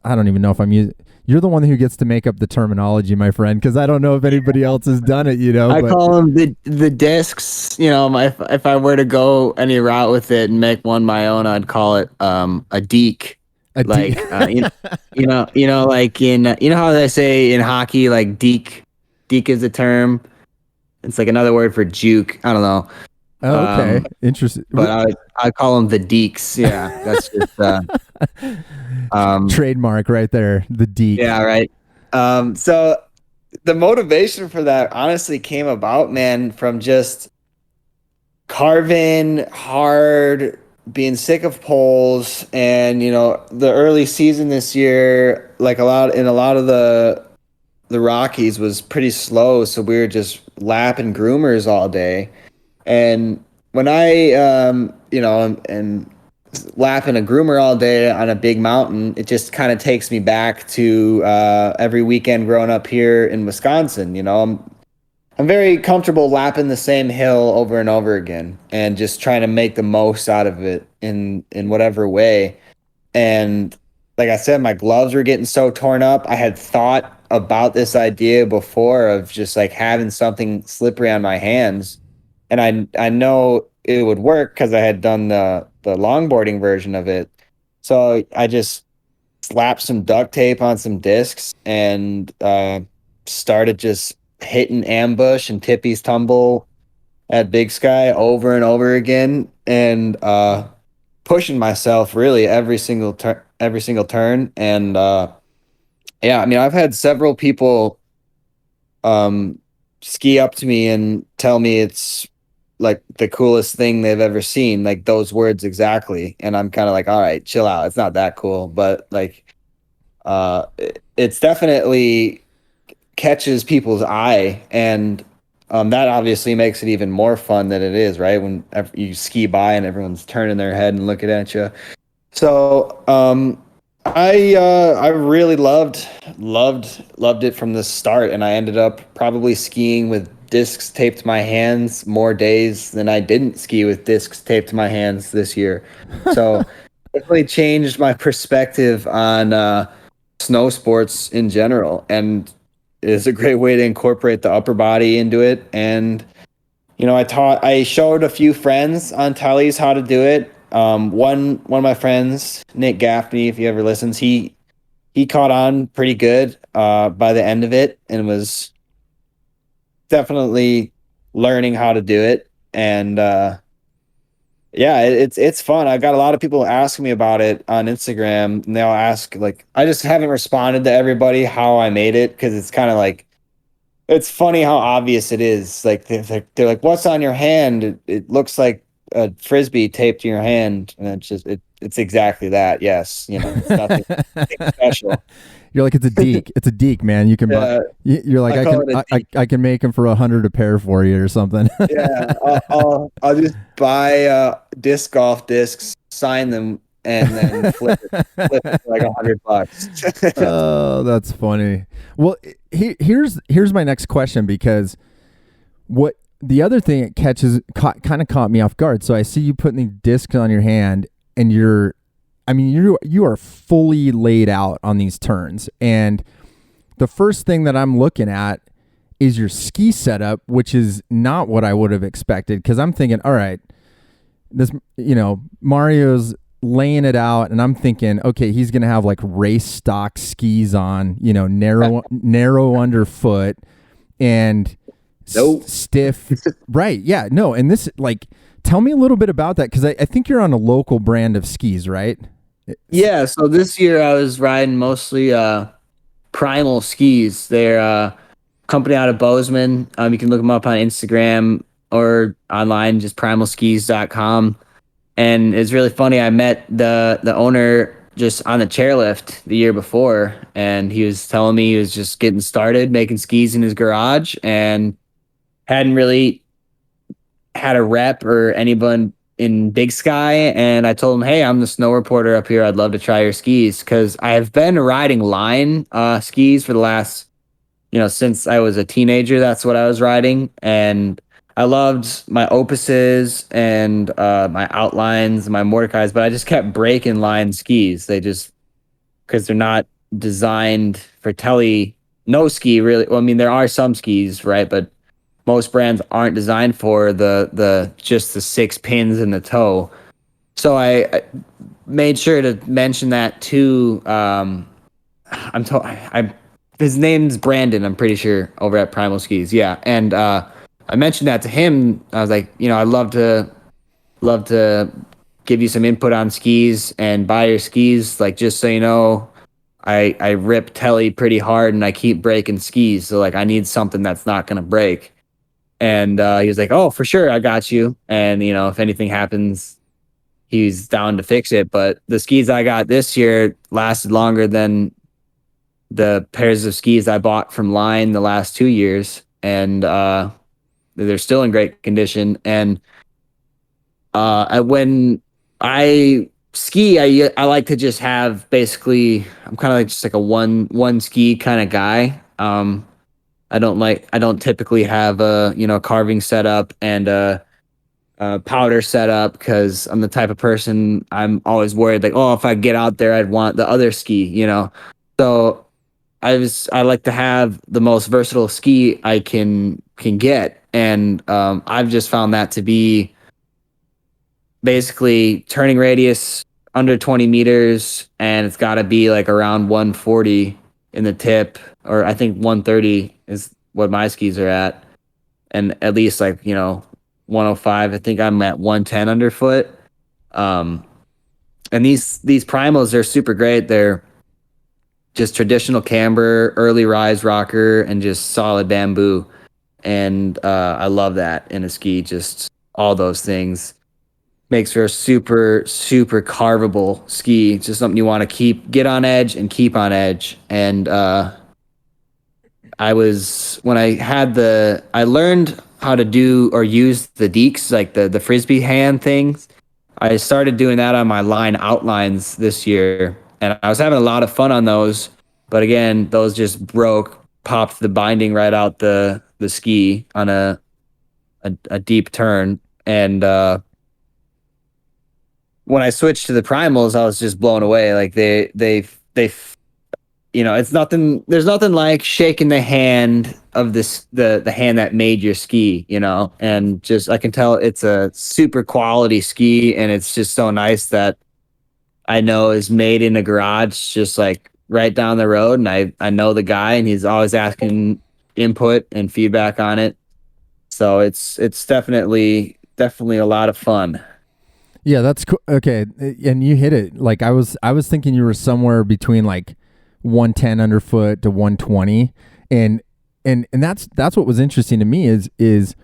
I don't even know if I'm using. You're the one who gets to make up the terminology, my friend, because I don't know if anybody else has done it. I call them the discs. If I were to go any route with it and make one my own, I'd call it a deek. Like like how they say in hockey, like deek is a term. It's like another word for juke. I don't know. Oh, okay. Interesting. But I call them the deeks. Yeah, that's just trademark right there. The deek. Yeah, right. So the motivation for that honestly came about, man, from just carving hard, being sick of poles, and the early season this year, like a lot of the Rockies was pretty slow, so we were just lapping groomers all day. And when I and lapping a groomer all day on a big mountain, it just kind of takes me back to every weekend growing up here in Wisconsin. I'm I'm very comfortable lapping the same hill over and over again and just trying to make the most out of it in whatever way. And like I said, my gloves were getting so torn up. I had thought about this idea before of just like having something slippery on my hands. And I know it would work because I had done the longboarding version of it. So I just slapped some duct tape on some discs and started just hitting ambush and tippies tumble at Big Sky over and over again, and pushing myself really every single turn. And yeah, I mean, I've had several people ski up to me and tell me it's like the coolest thing they've ever seen, like those words exactly. And I'm kind of like, all right, chill out, it's not that cool. But like it's definitely catches people's eye, and that obviously makes it even more fun than it is, right? When you ski by and everyone's turning their head and looking at you. So I really loved it from the start, and I ended up probably skiing with discs taped to my hands more days than I didn't ski with discs taped to my hands this year. So definitely changed my perspective on snow sports in general, and is a great way to incorporate the upper body into it. And I showed a few friends on tellies how to do it. One of my friends, Nick Gaffney, if he ever listens, he caught on pretty good by the end of it, and was definitely learning how to do it. And yeah, it's fun. I've got a lot of people asking me about it on Instagram, and they'll ask, like, I just haven't responded to everybody how I made it, because it's kind of like, it's funny how obvious it is. Like they're like, "What's on your hand?" It looks like a frisbee taped to your hand, and it's exactly that. Yes, it's nothing special. You're like, it's a deek. It's a deek, man. You can buy. You're like, I can make them for $100 a pair for you or something. Yeah, I'll just buy disc golf discs, sign them, and then flip it for like $100. Oh, that's funny. Well, here's my next question, because what the other thing it kind of caught me off guard. So I see you putting the discs on your hand, and you are fully laid out on these turns. And the first thing that I'm looking at is your ski setup, which is not what I would have expected, because I'm thinking, all right, this, Mario's laying it out, and I'm thinking, okay, he's going to have like race stock skis on, narrow underfoot and stiff. Right. Yeah, no. And this, like, tell me a little bit about that, because I think you're on a local brand of skis, right? Yeah. So this year I was riding mostly Primal Skis. They're a company out of Bozeman. You can look them up on Instagram or online, just primalskis.com. And it's really funny. I met the owner just on the chairlift the year before, and he was telling me he was just getting started making skis in his garage and hadn't really had a rep or anyone in Big Sky. And I told him, hey, I'm the snow reporter up here. I'd love to try your skis, because I have been riding line skis for the last, since I was a teenager. That's what I was riding. And I loved my Opuses and my Outlines, my Mortar, but I just kept breaking line skis. Because they're not designed for telly. No ski really. Well, I mean, there are some skis, right? But most brands aren't designed for just the 6 pins in the toe. So I made sure to mention that to his name's Brandon, I'm pretty sure, over at Primal Skis. Yeah. And I mentioned that to him. I was like, I'd love to give you some input on skis and buy your skis. Like, just so you know, I rip telly pretty hard and I keep breaking skis. So like, I need something that's not going to break. And he was like, oh, for sure, I got you. And, if anything happens, he's down to fix it. But the skis I got this year lasted longer than the pairs of skis I bought from Line the last 2 years. And they're still in great condition. And when I ski, I like to just have, basically, I'm kind of like just like a one ski kind of guy. I don't typically have a, carving setup and a powder setup, because I'm the type of person, I'm always worried like, oh, if I get out there, I'd want the other ski. So I like to have the most versatile ski I can get, and I've just found that to be basically turning radius under 20 meters, and it's got to be like around 140 in the tip, or I think 130 is what my skis are at, and at least like 105. I think I'm at 110 underfoot. And these primals are super great. They're just traditional camber, early rise rocker, and just solid bamboo. And I love that in a ski. Just all those things makes for a super, super carvable ski. It's just something you want to get on edge and keep on edge. And I learned how to do or use the deeks, like the frisbee hand things. I started doing that on my line outlines this year, and I was having a lot of fun on those. But again, those just popped the binding right out the ski on a deep turn. And when I switched to the primals, I was just blown away. Like they it's nothing. There's nothing like shaking the hand of the hand that made your ski, and just I can tell it's a super quality ski, and it's just so nice that I know is made in a garage, just like right down the road, and I know the guy, and he's always asking input and feedback on it. So it's definitely a lot of fun. Yeah, that's cool. Okay, and you hit it. Like I was thinking you were somewhere between like 110 underfoot to 120, and that's what was interesting to me is there's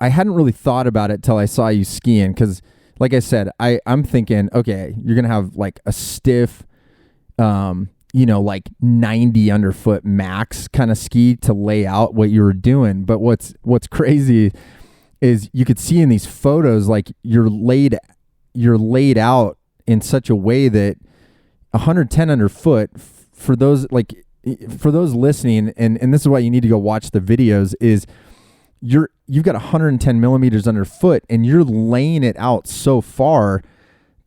I hadn't really thought about it till I saw you skiing, because like I said, I'm thinking, okay, you're gonna have like a stiff like 90 underfoot max kind of ski to lay out what you were doing. But what's crazy is you could see in these photos, like you're laid out in such a way that 110 underfoot, for those listening, and this is why you need to go watch the videos, is you've got 110 millimeters underfoot, and you're laying it out so far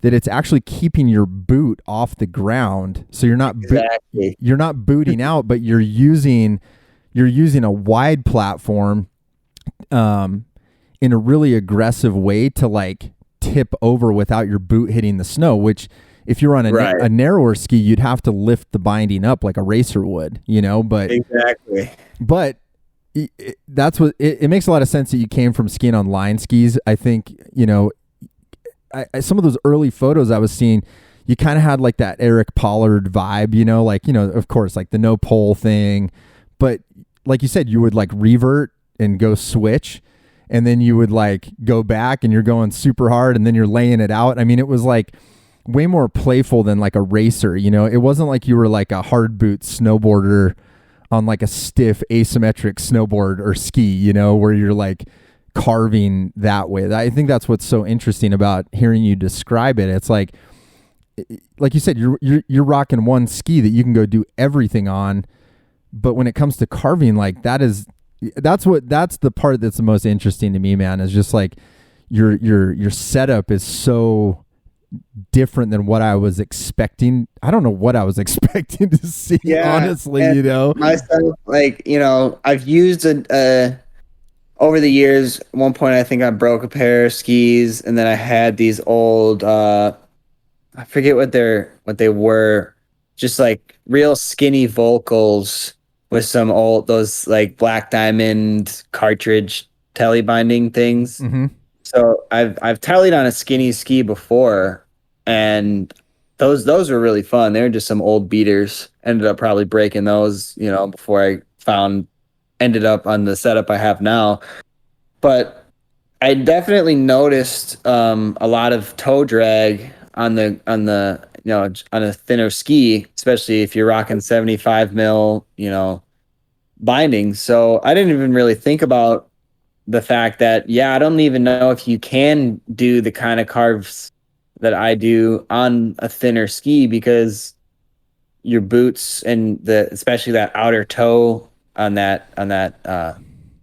that it's actually keeping your boot off the ground. So you're not you're not booting out, but you're using a wide platform in a really aggressive way to like tip over without your boot hitting the snow, which if you're on a narrower ski, you'd have to lift the binding up like a racer would, but exactly. But that's what it makes a lot of sense that you came from skiing on line skis. I think, some of those early photos I was seeing, you kind of had like that Eric Pollard vibe, of course, like the no pole thing, but like you said, you would like revert and go switch, and then you would like go back and you're going super hard, and then you're laying it out. I mean, it was like way more playful than like a racer, it wasn't like you were like a hard boot snowboarder on like a stiff asymmetric snowboard or ski, where you're like carving that way. I think that's what's so interesting about hearing you describe it. It's like you said, you're rocking one ski that you can go do everything on, but when it comes to carving, like that's the part that's the most interesting to me, man, is just like your setup is so different than what I was expecting. I don't know what I was expecting to see, honestly, myself, like, I've used over the years. At one point I think I broke a pair of skis, and then I had these old I forget what they were, just like real skinny Volcals with some old, those like Black Diamond cartridge telly binding things. Mm-hmm. So I've tallied on a skinny ski before, and those were really fun. They were just some old beaters. Ended up probably breaking those, before I ended up on the setup I have now. But I definitely noticed a lot of toe drag on on a thinner ski, especially if you're rocking 75 mil, binding. So I didn't even really think about the fact that, I don't even know if you can do the kind of carves that I do on a thinner ski, because your boots and especially that outer toe on that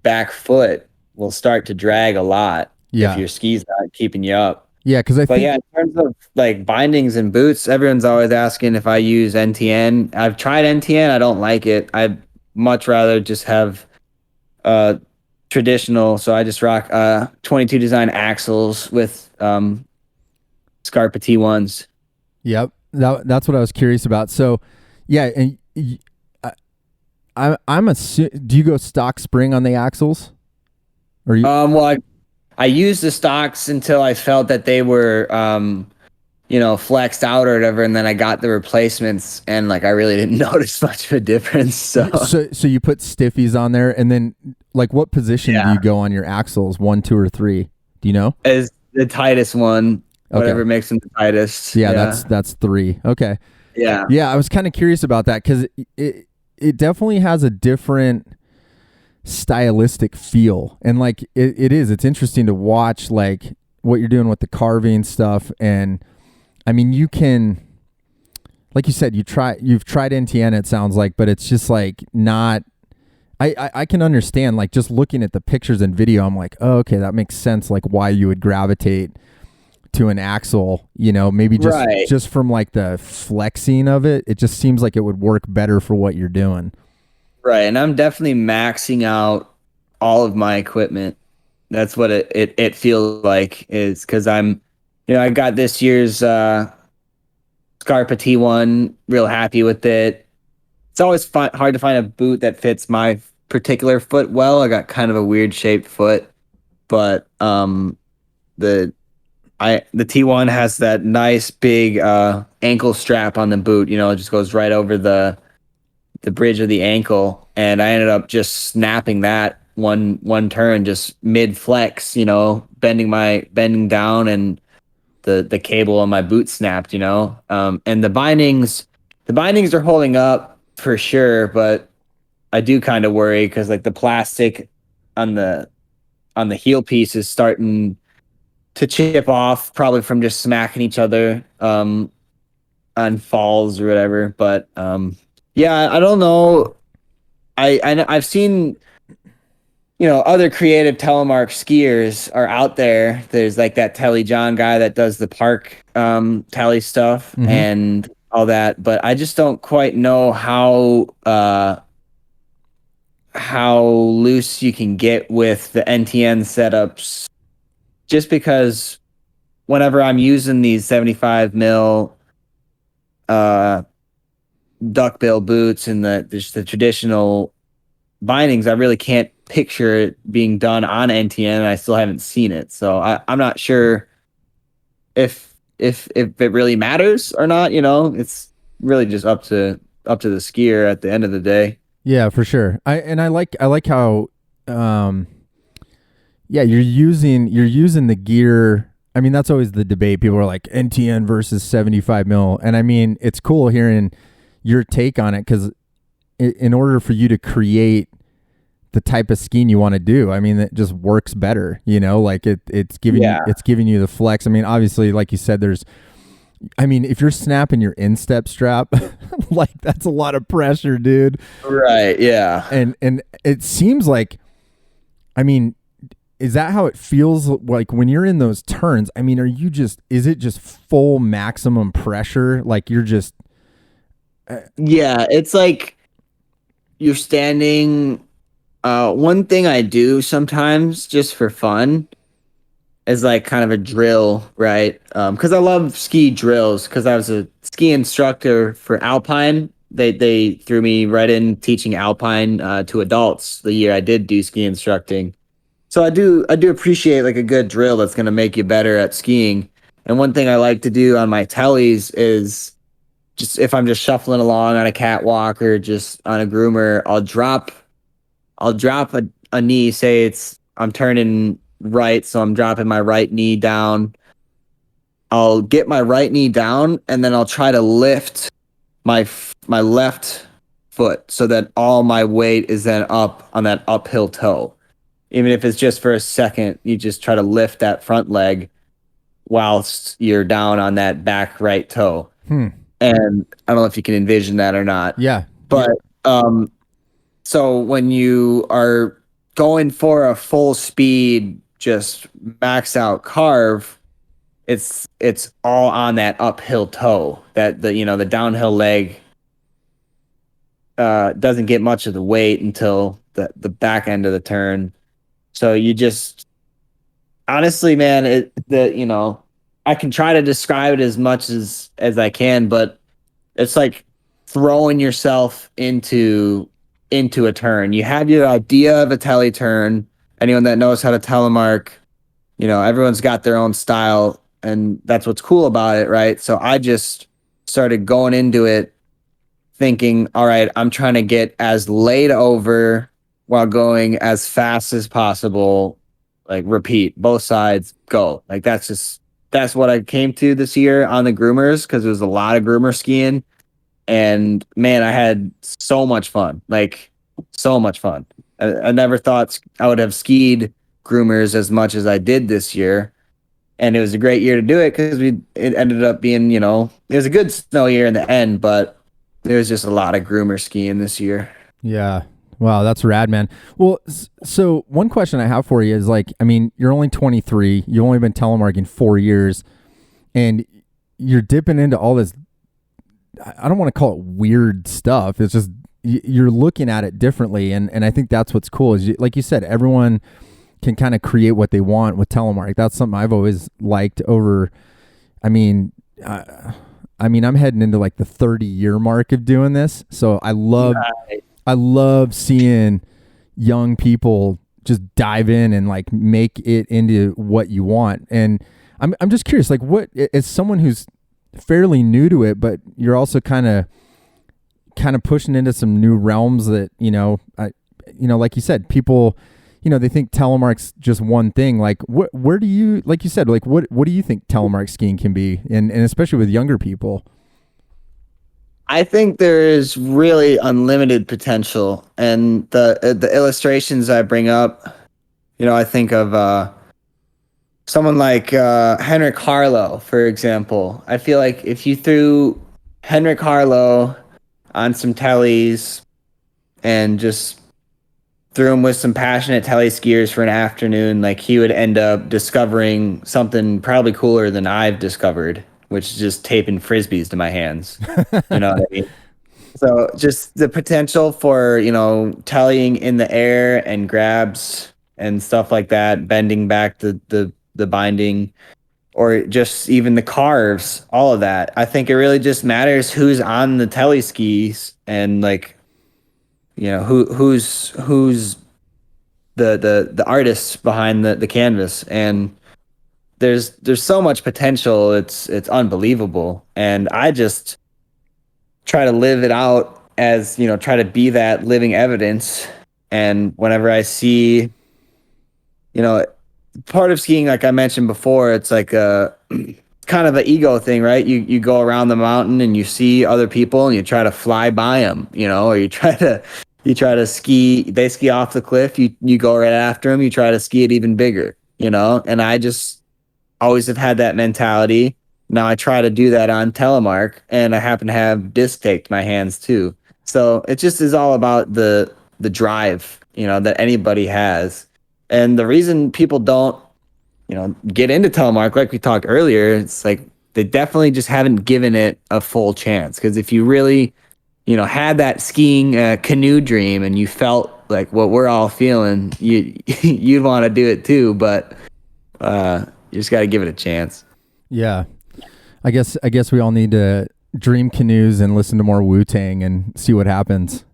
back foot will start to drag a lot if Yeah. your ski's not keeping you up. Yeah, because I But think yeah, in terms of like bindings and boots, everyone's always asking if I use NTN. I've tried NTN. I don't like it. I'd much rather just have traditional. So I just rock 22 design axles with Scarpa T1s. Yep. That's what I was curious about. So, yeah, and I'm do you go stock spring on the axles? Or you? Well, I used the stocks until I felt that they were flexed out or whatever, and then I got the replacements, and like I really didn't notice much of a difference. So you put stiffies on there, and then like what position do you go on your axles? 1, 2, or 3? Do you know? As the tightest one. Whatever Okay. makes them the tightest. Yeah, that's 3. Okay. Yeah. Yeah, I was kind of curious about that because it definitely has a different stylistic feel, and like it's interesting to watch like what you're doing with the carving stuff. And I mean, you can, like you said, you've tried NTN, it sounds like, but it's just like not. I can understand, like just looking at the pictures and video, I'm like, oh, okay, that makes sense, like why you would gravitate to an axle, maybe just from like the flexing of it. It just seems like it would work better for what you're doing. Right. And I'm definitely maxing out all of my equipment. That's what it feels like, is because I got this year's Scarpa T1, real happy with it. It's always hard to find a boot that fits my particular foot well. I got kind of a weird shaped foot, but the T1 has that nice big ankle strap on the boot. It just goes right over the bridge of the ankle, and I ended up just snapping that one turn, just mid flex. Bending down, and the cable on my boot snapped. And the bindings are holding up for sure, but I do kind of worry because like the plastic on the heel piece is starting to chip off, probably from just smacking each other on falls or whatever. But yeah, I don't know. I've seen other creative telemark skiers are out there. There's like that Telly John guy that does the park tally stuff and all that, but I just don't quite know how loose you can get with the NTN setups, just because whenever I'm using these 75 mil duckbill boots and the traditional bindings, I really can't picture it being done on NTN, and I still haven't seen it. So I'm not sure if it really matters or not. It's really just up to the skier at the end of the day. Yeah, for sure. I like how you're using the gear. I mean, that's always the debate. People are like NTN versus 75 mil. And I mean, it's cool hearing your take on it, because in order for you to create the type of skiing you want to do, I mean, it just works better, like it's giving you the flex. I mean, obviously, like you said, if you're snapping your instep strap, like that's a lot of pressure, dude. Right. Yeah. And it seems like, I mean, is that how it feels like when you're in those turns? I mean, is it just full maximum pressure? Like you're just. Yeah, it's like you're standing. One thing I do sometimes just for fun is like kind of a drill, right? Because I love ski drills, because I was a ski instructor for Alpine. They threw me right in teaching Alpine to adults the year I did do ski instructing. So I do appreciate like a good drill that's going to make you better at skiing. And one thing I like to do on my tellies is, just if I'm just shuffling along on a catwalk or just on a groomer, I'll drop a knee. Say I'm turning right, so I'm dropping my right knee down. I'll get my right knee down, and then I'll try to lift my left foot so that all my weight is then up on that uphill toe. Even if it's just for a second, you just try to lift that front leg whilst you're down on that back right toe. And I don't know if you can envision that or not. Yeah. But so when you are going for a full speed, just max out carve, it's all on that uphill toe. That the downhill leg doesn't get much of the weight until the back end of the turn. So you just honestly, man, I can try to describe it as much as I can, but it's like throwing yourself into a turn. You have your idea of a tele turn. Anyone that knows how to telemark, everyone's got their own style, and that's what's cool about it, right? So I just started going into it thinking, all right, I'm trying to get as laid over while going as fast as possible. Like repeat, both sides, go. Like that's what I came to this year on the groomers, because there was a lot of groomer skiing. And man, I had so much fun, like so much fun. I never thought I would have skied groomers as much as I did this year. And it was a great year to do it because it ended up being, it was a good snow year in the end, but there was just a lot of groomer skiing this year. Yeah. Wow, that's rad, man. Well, so one question I have for you is like, I mean, you're only 23, you've only been telemarking 4 years, and you're dipping into all this, I don't want to call it weird stuff. It's just, you're looking at it differently. And I think that's what's cool is, like you said, everyone can kind of create what they want with telemark. That's something I've always liked over, I'm heading into like the 30-year mark of doing this. So I love seeing young people just dive in and like make it into what you want. And I'm just curious, like what, as someone who's fairly new to it, but you're also kind of pushing into some new realms that, like you said, people, they think telemark's just one thing. Like where do you, like you said, like what do you think telemark skiing can be? And especially with younger people. I think there is really unlimited potential, and the illustrations I bring up, I think of someone like Henrik Harlow, for example. I feel like if you threw Henrik Harlow on some tellies and just threw him with some passionate telly skiers for an afternoon, like he would end up discovering something probably cooler than I've discovered, which is just taping frisbees to my hands. You know what I mean? So just the potential for, tellying in the air and grabs and stuff like that, bending back the binding, or just even the carves, all of that. I think it really just matters who's on the telly skis and like, who's the artists behind the canvas. And there's so much potential. It's unbelievable. And I just try to live it out as, try to be that living evidence. And whenever I see, part of skiing, like I mentioned before, it's like a kind of an ego thing, right? You go around the mountain and you see other people and you try to fly by them, or you try to ski, they ski off the cliff, you go right after them, you try to ski it even bigger, and I just always have had that mentality. Now I try to do that on telemark, and I happen to have disc taped to my hands too. So it just is all about the drive, that anybody has. And the reason people don't, get into telemark, like we talked earlier, it's like they definitely just haven't given it a full chance. Because if you really, had that skiing canoe dream and you felt like what we're all feeling, you'd want to do it too. But you just got to give it a chance. Yeah, I guess we all need to dream canoes and listen to more Wu-Tang and see what happens.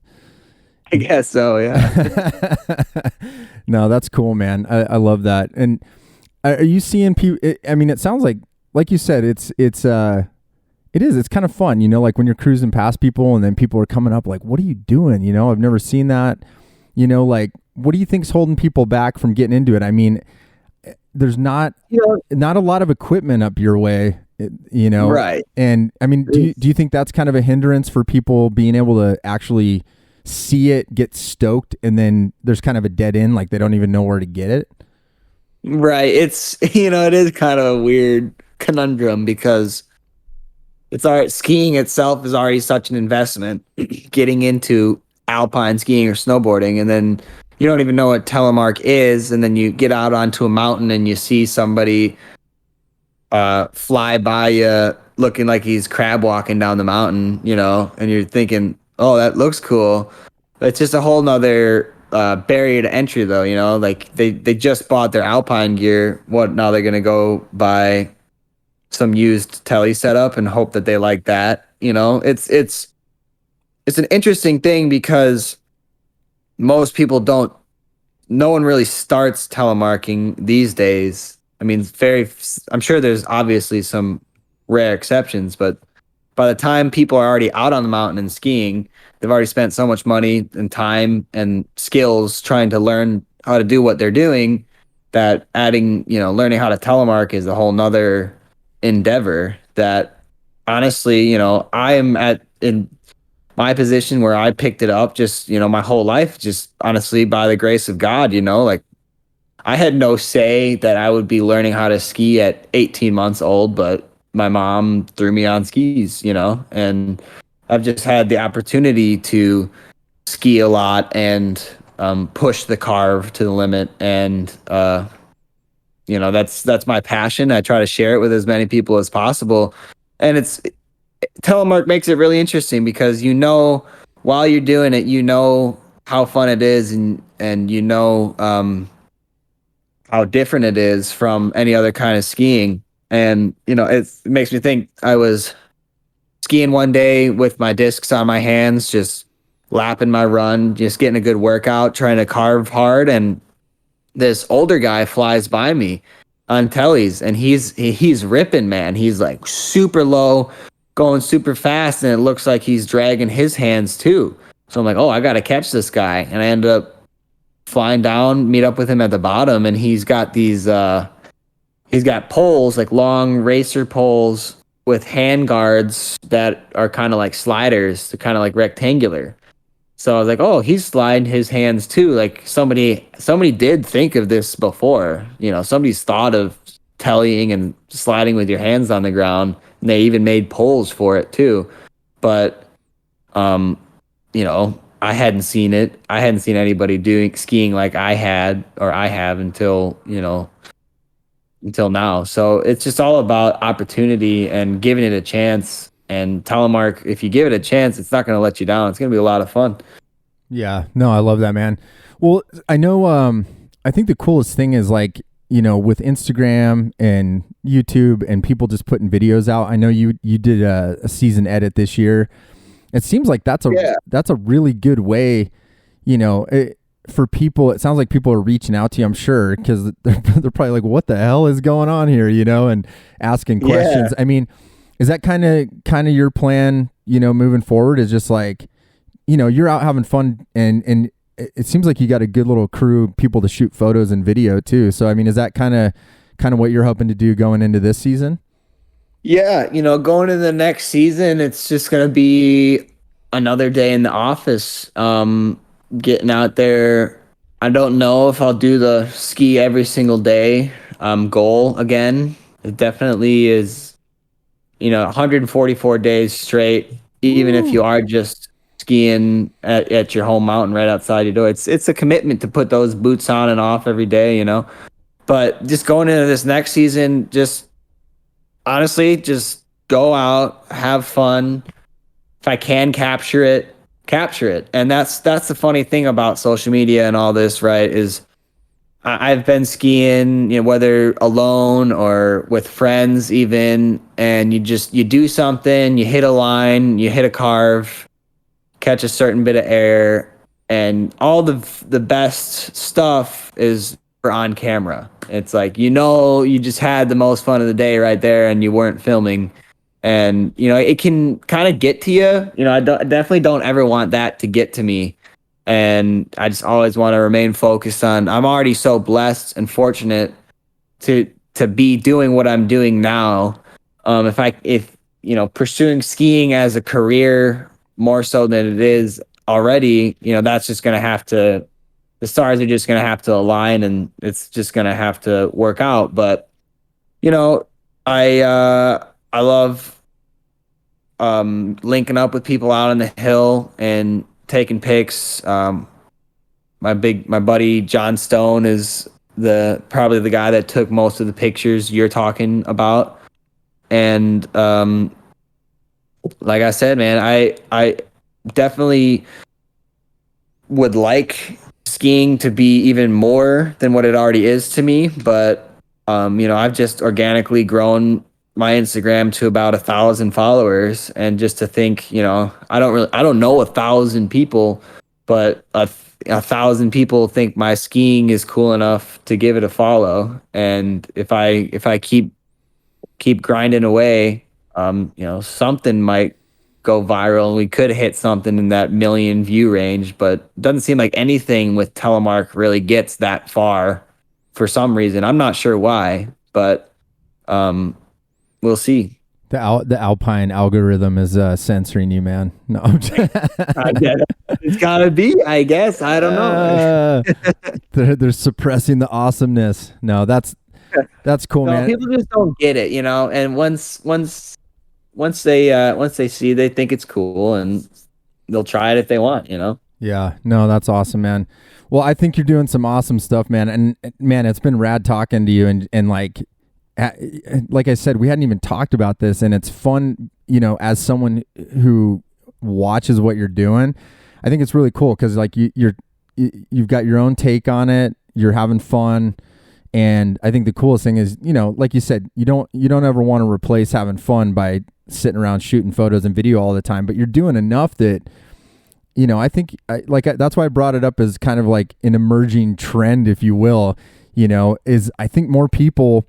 I guess so, yeah. No, that's cool, man. I love that. And are you seeing people? It sounds like you said, it's kind of fun, like when you're cruising past people and then people are coming up like, what are you doing? I've never seen that, like, what do you think's holding people back from getting into it? I mean, there's not a lot of equipment up your way, Right. And do you think that's kind of a hindrance for people being able to actually see it, get stoked, and then there's kind of a dead end, like they don't even know where to get it? Right. It's, it is kind of a weird conundrum because it's all right. Skiing itself is already such an investment. Getting into alpine skiing or snowboarding, and then you don't even know what telemark is, and then you get out onto a mountain and you see somebody fly by you looking like he's crab walking down the mountain, and you're thinking, oh, that looks cool. But it's just a whole nother barrier to entry, though. Like they just bought their alpine gear. What now? They're gonna go buy some used telly setup and hope that they like that. It's an interesting thing because most people don't. No one really starts telemarking these days. I mean, I'm sure there's obviously some rare exceptions, but by the time people are already out on the mountain and skiing, they've already spent so much money and time and skills trying to learn how to do what they're doing that learning how to telemark is a whole nother endeavor that honestly, I am in my position where I picked it up just, my whole life, just honestly by the grace of God, like I had no say that I would be learning how to ski at 18 months old, but my mom threw me on skis, and I've just had the opportunity to ski a lot and push the carve to the limit. And, that's my passion. I try to share it with as many people as possible. And telemark makes it really interesting because, while you're doing it, how fun it is and how different it is from any other kind of skiing. And, it makes me think I was skiing one day with my discs on my hands, just lapping my run, just getting a good workout, trying to carve hard. And this older guy flies by me on tellies and he's ripping, man. He's like super low, going super fast. And it looks like he's dragging his hands too. So I'm like, oh, I got to catch this guy. And I ended up flying down, meet up with him at the bottom, and he's got poles, like long racer poles with hand guards that are kind of like sliders. They're kind of like rectangular. So I was like, oh, he's sliding his hands too. Like somebody did think of this before. Somebody's thought of tellying and sliding with your hands on the ground, and they even made poles for it too. But I hadn't seen it. I hadn't seen anybody doing skiing like I have until now. So it's just all about opportunity and giving it a chance. And telemark, if you give it a chance, it's not going to let you down. It's going to be a lot of fun. Yeah, no, I love that, man. Well, I know, I think the coolest thing is like, with Instagram and YouTube and people just putting videos out. I know you did a season edit this year. It seems like that's a really good way, for people. It sounds like people are reaching out to you, I'm sure, because they're probably like, what the hell is going on here, and asking questions. Yeah. I mean, is that kind of your plan, moving forward, is just like, you're out having fun and it seems like you got a good little crew, people to shoot photos and video too. So, I mean, is that kind of what you're hoping to do going into this season? Yeah, going into the next season, it's just going to be another day in the office, getting out there. I don't know if I'll do the ski every single day goal again. It definitely is, 144 days straight, even if you are just skiing at your home mountain right outside your door. It's a commitment to put those boots on and off every day, But just going into this next season, honestly, just go out, have fun. If I can capture it. And that's the funny thing about social media and all this, right? Is I've been skiing, whether alone or with friends even, and you do something, you hit a line, you hit a carve, catch a certain bit of air, and all the best stuff is on camera. It's like, you just had the most fun of the day right there and you weren't filming. And, it can kind of get to you. I definitely don't ever want that to get to me. And I just always want to remain focused on, I'm already so blessed and fortunate to be doing what I'm doing now. If pursuing skiing as a career more so than it is already, that's just going to have to, the stars are just going to have to align and it's just going to have to work out. But, I love linking up with people out on the hill and taking pics. My buddy John Stone is probably the guy that took most of the pictures you're talking about. And like I said, man, I definitely would like skiing to be even more than what it already is to me, but I've just organically grown my Instagram to about 1,000 followers, and just to think, I don't know 1,000 people, but 1,000 people think my skiing is cool enough to give it a follow. And if I keep grinding away, something might go viral and we could hit something in that million view range, but it doesn't seem like anything with Telemark really gets that far for some reason. I'm not sure why, but we'll see. The Alpine algorithm is censoring you, man. No, it's gotta be, I guess. I don't know. They're suppressing the awesomeness. No, that's cool, man. People just don't get it, and once they see, they think it's cool, and they'll try it if they want, Yeah, no, that's awesome, man. Well, I think you're doing some awesome stuff, man. And man, it's been rad talking to you, and like I said, we hadn't even talked about this, and it's fun, as someone who watches what you're doing. I think it's really cool because like you've got your own take on it. You're having fun. And I think the coolest thing is, like you said, you don't ever want to replace having fun by sitting around shooting photos and video all the time, but you're doing enough that, I think that's why I brought it up as kind of like an emerging trend, if you will, is I think more people,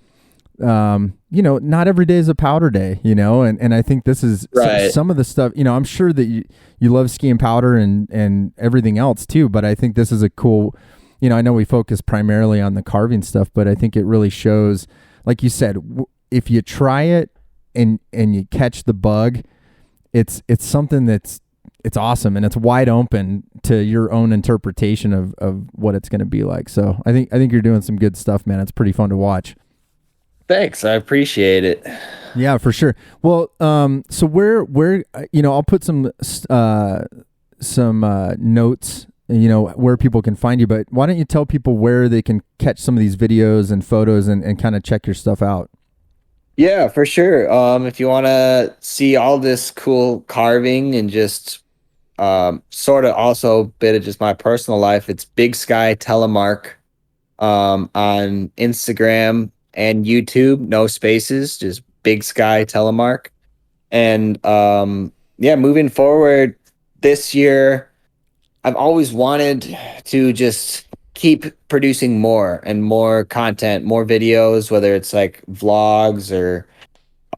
not every day is a powder day, and I think this is right. Some of the stuff, I'm sure that you love skiing powder and everything else too, but I think this is a cool, I know we focus primarily on the carving stuff, but I think it really shows, like you said, if you try it and you catch the bug, it's something it's awesome, and it's wide open to your own interpretation of what it's going to be like. So I think you're doing some good stuff, man. It's pretty fun to watch. Thanks. I appreciate it. Yeah, for sure. Well, so where I'll put some notes, where people can find you, but why don't you tell people where they can catch some of these videos and photos and kind of check your stuff out? Yeah, for sure. If you want to see all this cool carving and just sort of also a bit of just my personal life, it's Big Sky Telemark on Instagram and YouTube, no spaces, just Big Sky Telemark. And moving forward this year, I've always wanted to just keep producing more and more content, more videos, whether it's like vlogs or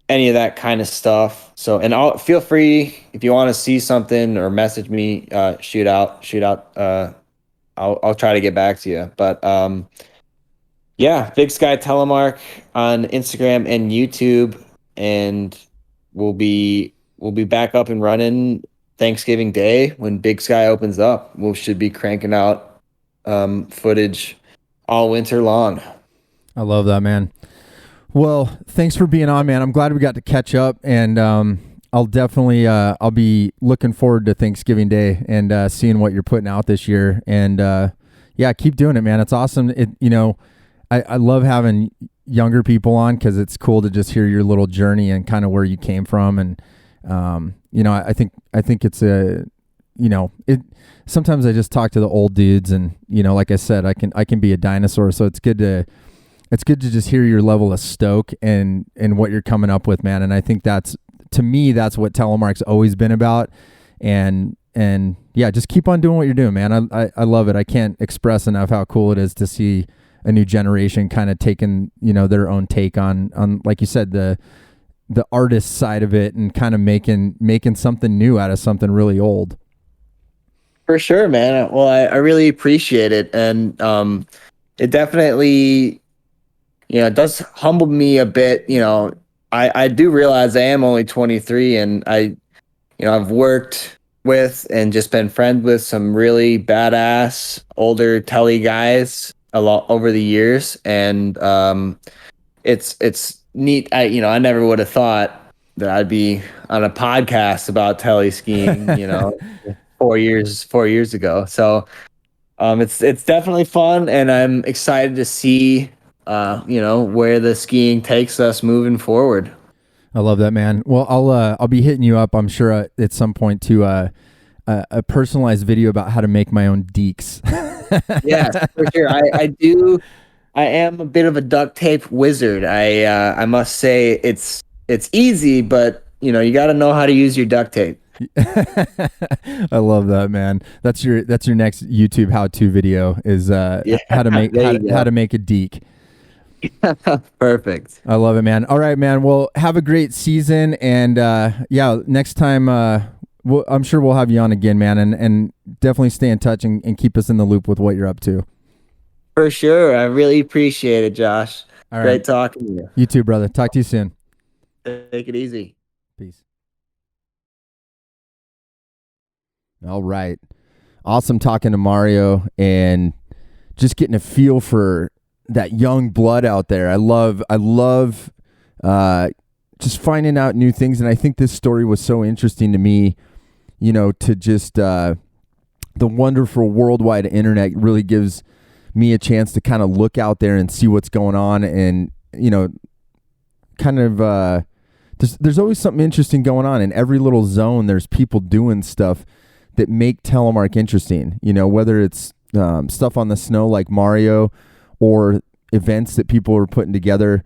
any of that kind of stuff. So, and feel free if you want to see something or message me, shoot out. I'll try to get back to you. But Big Sky Telemark on Instagram and YouTube, and we'll be back up and running Thanksgiving Day when Big Sky opens up. We should be cranking out footage all winter long. I love that, man. Well, thanks for being on, man. I'm glad we got to catch up, and I'll definitely I'll be looking forward to Thanksgiving Day and seeing what you're putting out this year. And keep doing it, man. It's awesome. I love having younger people on because it's cool to just hear your little journey and kind of where you came from. And I think it's sometimes I just talk to the old dudes, and like I said, I can be a dinosaur. So it's good to just hear your level of stoke and what you're coming up with, man. And I think that's what Telemark's always been about. And just keep on doing what you're doing, man. I love it. I can't express enough how cool it is to see a new generation kind of taking, their own take on, like you said, the artist side of it, and kind of making something new out of something really old. For sure, man. Well, I really appreciate it. And it definitely, it does humble me a bit. I do realize I am only 23, and I've worked with and just been friends with some really badass older telly guys a lot over the years. And it's neat. I never would have thought that I'd be on a podcast about tele skiing, 4 years ago. So it's definitely fun, and I'm excited to see where the skiing takes us moving forward. I love that, man. Well, I'll be hitting you up, I'm sure, at some point to a personalized video about how to make my own deeks. Yes, for sure. I do. I am a bit of a duct tape wizard. I must say it's easy, but you got to know how to use your duct tape. I love that, man. That's your next YouTube how-to video is how to make a deek. Perfect. I love it, man. All right, man. Well, have a great season, and next time I'm sure we'll have you on again, man, and definitely stay in touch and keep us in the loop with what you're up to. For sure. I really appreciate it, Josh. All right. Great talking to you. You too, brother. Talk to you soon. Take it easy. Peace. All right. Awesome talking to Mario and just getting a feel for that young blood out there. I love just finding out new things. And I think this story was so interesting to me, to just the wonderful worldwide internet really gives me a chance to kind of look out there and see what's going on. And, kind of there's always something interesting going on in every little zone. There's people doing stuff that make Telemark interesting, whether it's stuff on the snow like Mario or events that people are putting together.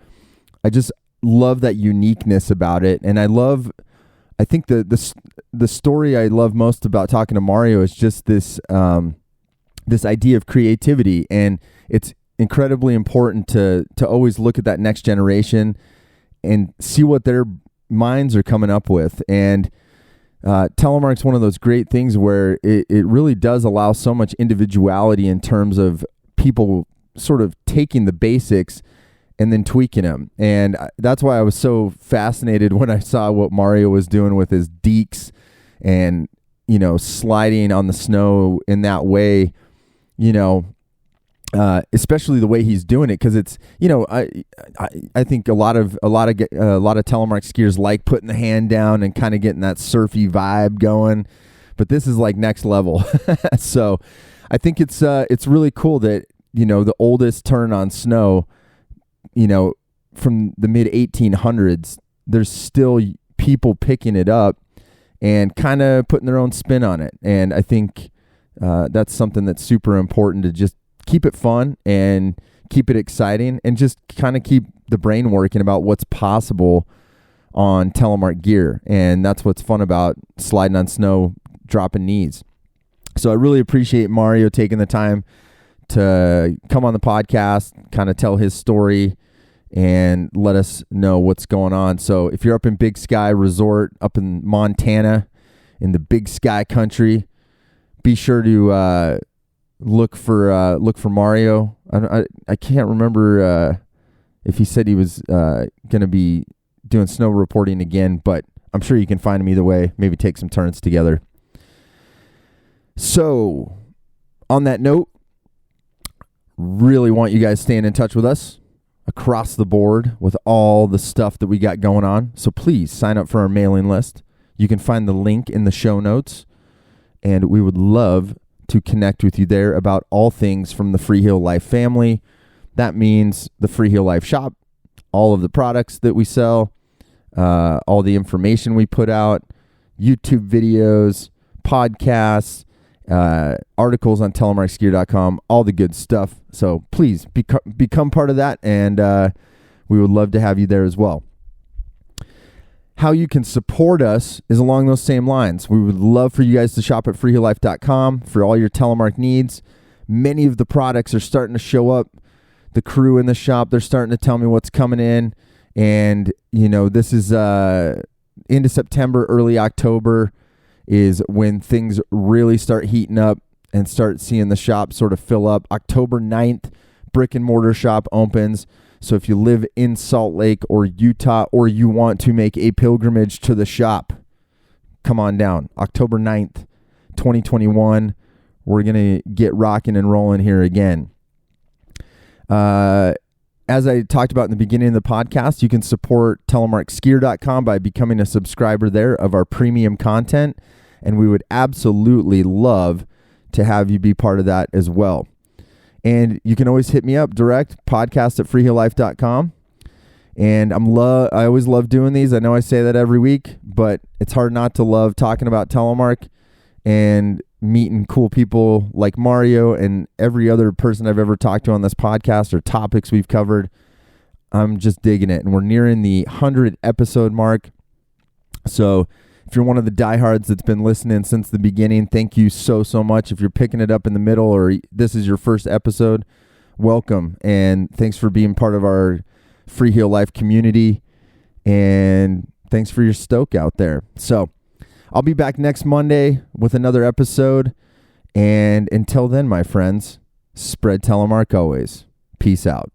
I just love that uniqueness about it. And I think the story I love most about talking to Mario is just this idea of creativity. And it's incredibly important to always look at that next generation and see what their minds are coming up with. And Telemark's one of those great things where it really does allow so much individuality in terms of people sort of taking the basics and then tweaking them. And that's why I was so fascinated when I saw what Mario was doing with his deeks and, sliding on the snow in that way, especially the way he's doing it. Cause it's, I think a lot of Telemark skiers like putting the hand down and kind of getting that surfy vibe going, but this is like next level. So I think it's really cool that, the oldest turn on snow, from the mid 1800s, there's still people picking it up and kind of putting their own spin on it. And I think that's something that's super important to just keep it fun and keep it exciting and just kind of keep the brain working about what's possible on Telemark gear. And that's what's fun about sliding on snow, dropping knees. So I really appreciate Mario taking the time to come on the podcast, kind of tell his story and let us know what's going on. So if you're up in Big Sky Resort, up in Montana, in the Big Sky country, be sure to look for Mario. I can't remember if he said he was going to be doing snow reporting again, but I'm sure you can find him either way. Maybe take some turns together. So on that note, really want you guys staying in touch with us across the board with all the stuff that we got going on. So please sign up for our mailing list. You can find the link in the show notes, and we would love to connect with you there about all things from the Free Heel Life family. That means the Free Heel Life shop, all of the products that we sell, all the information we put out, YouTube videos, podcasts, articles on telemarkskier.com, all the good stuff. So please become part of that, and we would love to have you there as well. How you can support us is along those same lines. We would love for you guys to shop at freeheellife.com for all your Telemark needs. Many of the products are starting to show up. The crew in the shop, they're starting to tell me what's coming in. And, this is into September, early October is when things really start heating up and start seeing the shop sort of fill up. October 9th, brick and mortar shop opens. So if you live in Salt Lake or Utah, or you want to make a pilgrimage to the shop, come on down. October 9th, 2021. We're going to get rocking and rolling here again. As as I talked about in the beginning of the podcast, you can support telemarkskier.com by becoming a subscriber there of our premium content. And we would absolutely love to have you be part of that as well. And you can always hit me up direct, podcast@freehilllife.com. And I always love doing these. I know I say that every week, but it's hard not to love talking about Telemark and meeting cool people like Mario and every other person I've ever talked to on this podcast or topics we've covered. I'm just digging it. And we're nearing the 100 episode mark. So if you're one of the diehards that's been listening since the beginning, thank you so much. If you're picking it up in the middle or this is your first episode, welcome. And thanks for being part of our Free Heel Life community. And thanks for your stoke out there. So I'll be back next Monday with another episode. And until then, my friends, spread Telemark always. Peace out.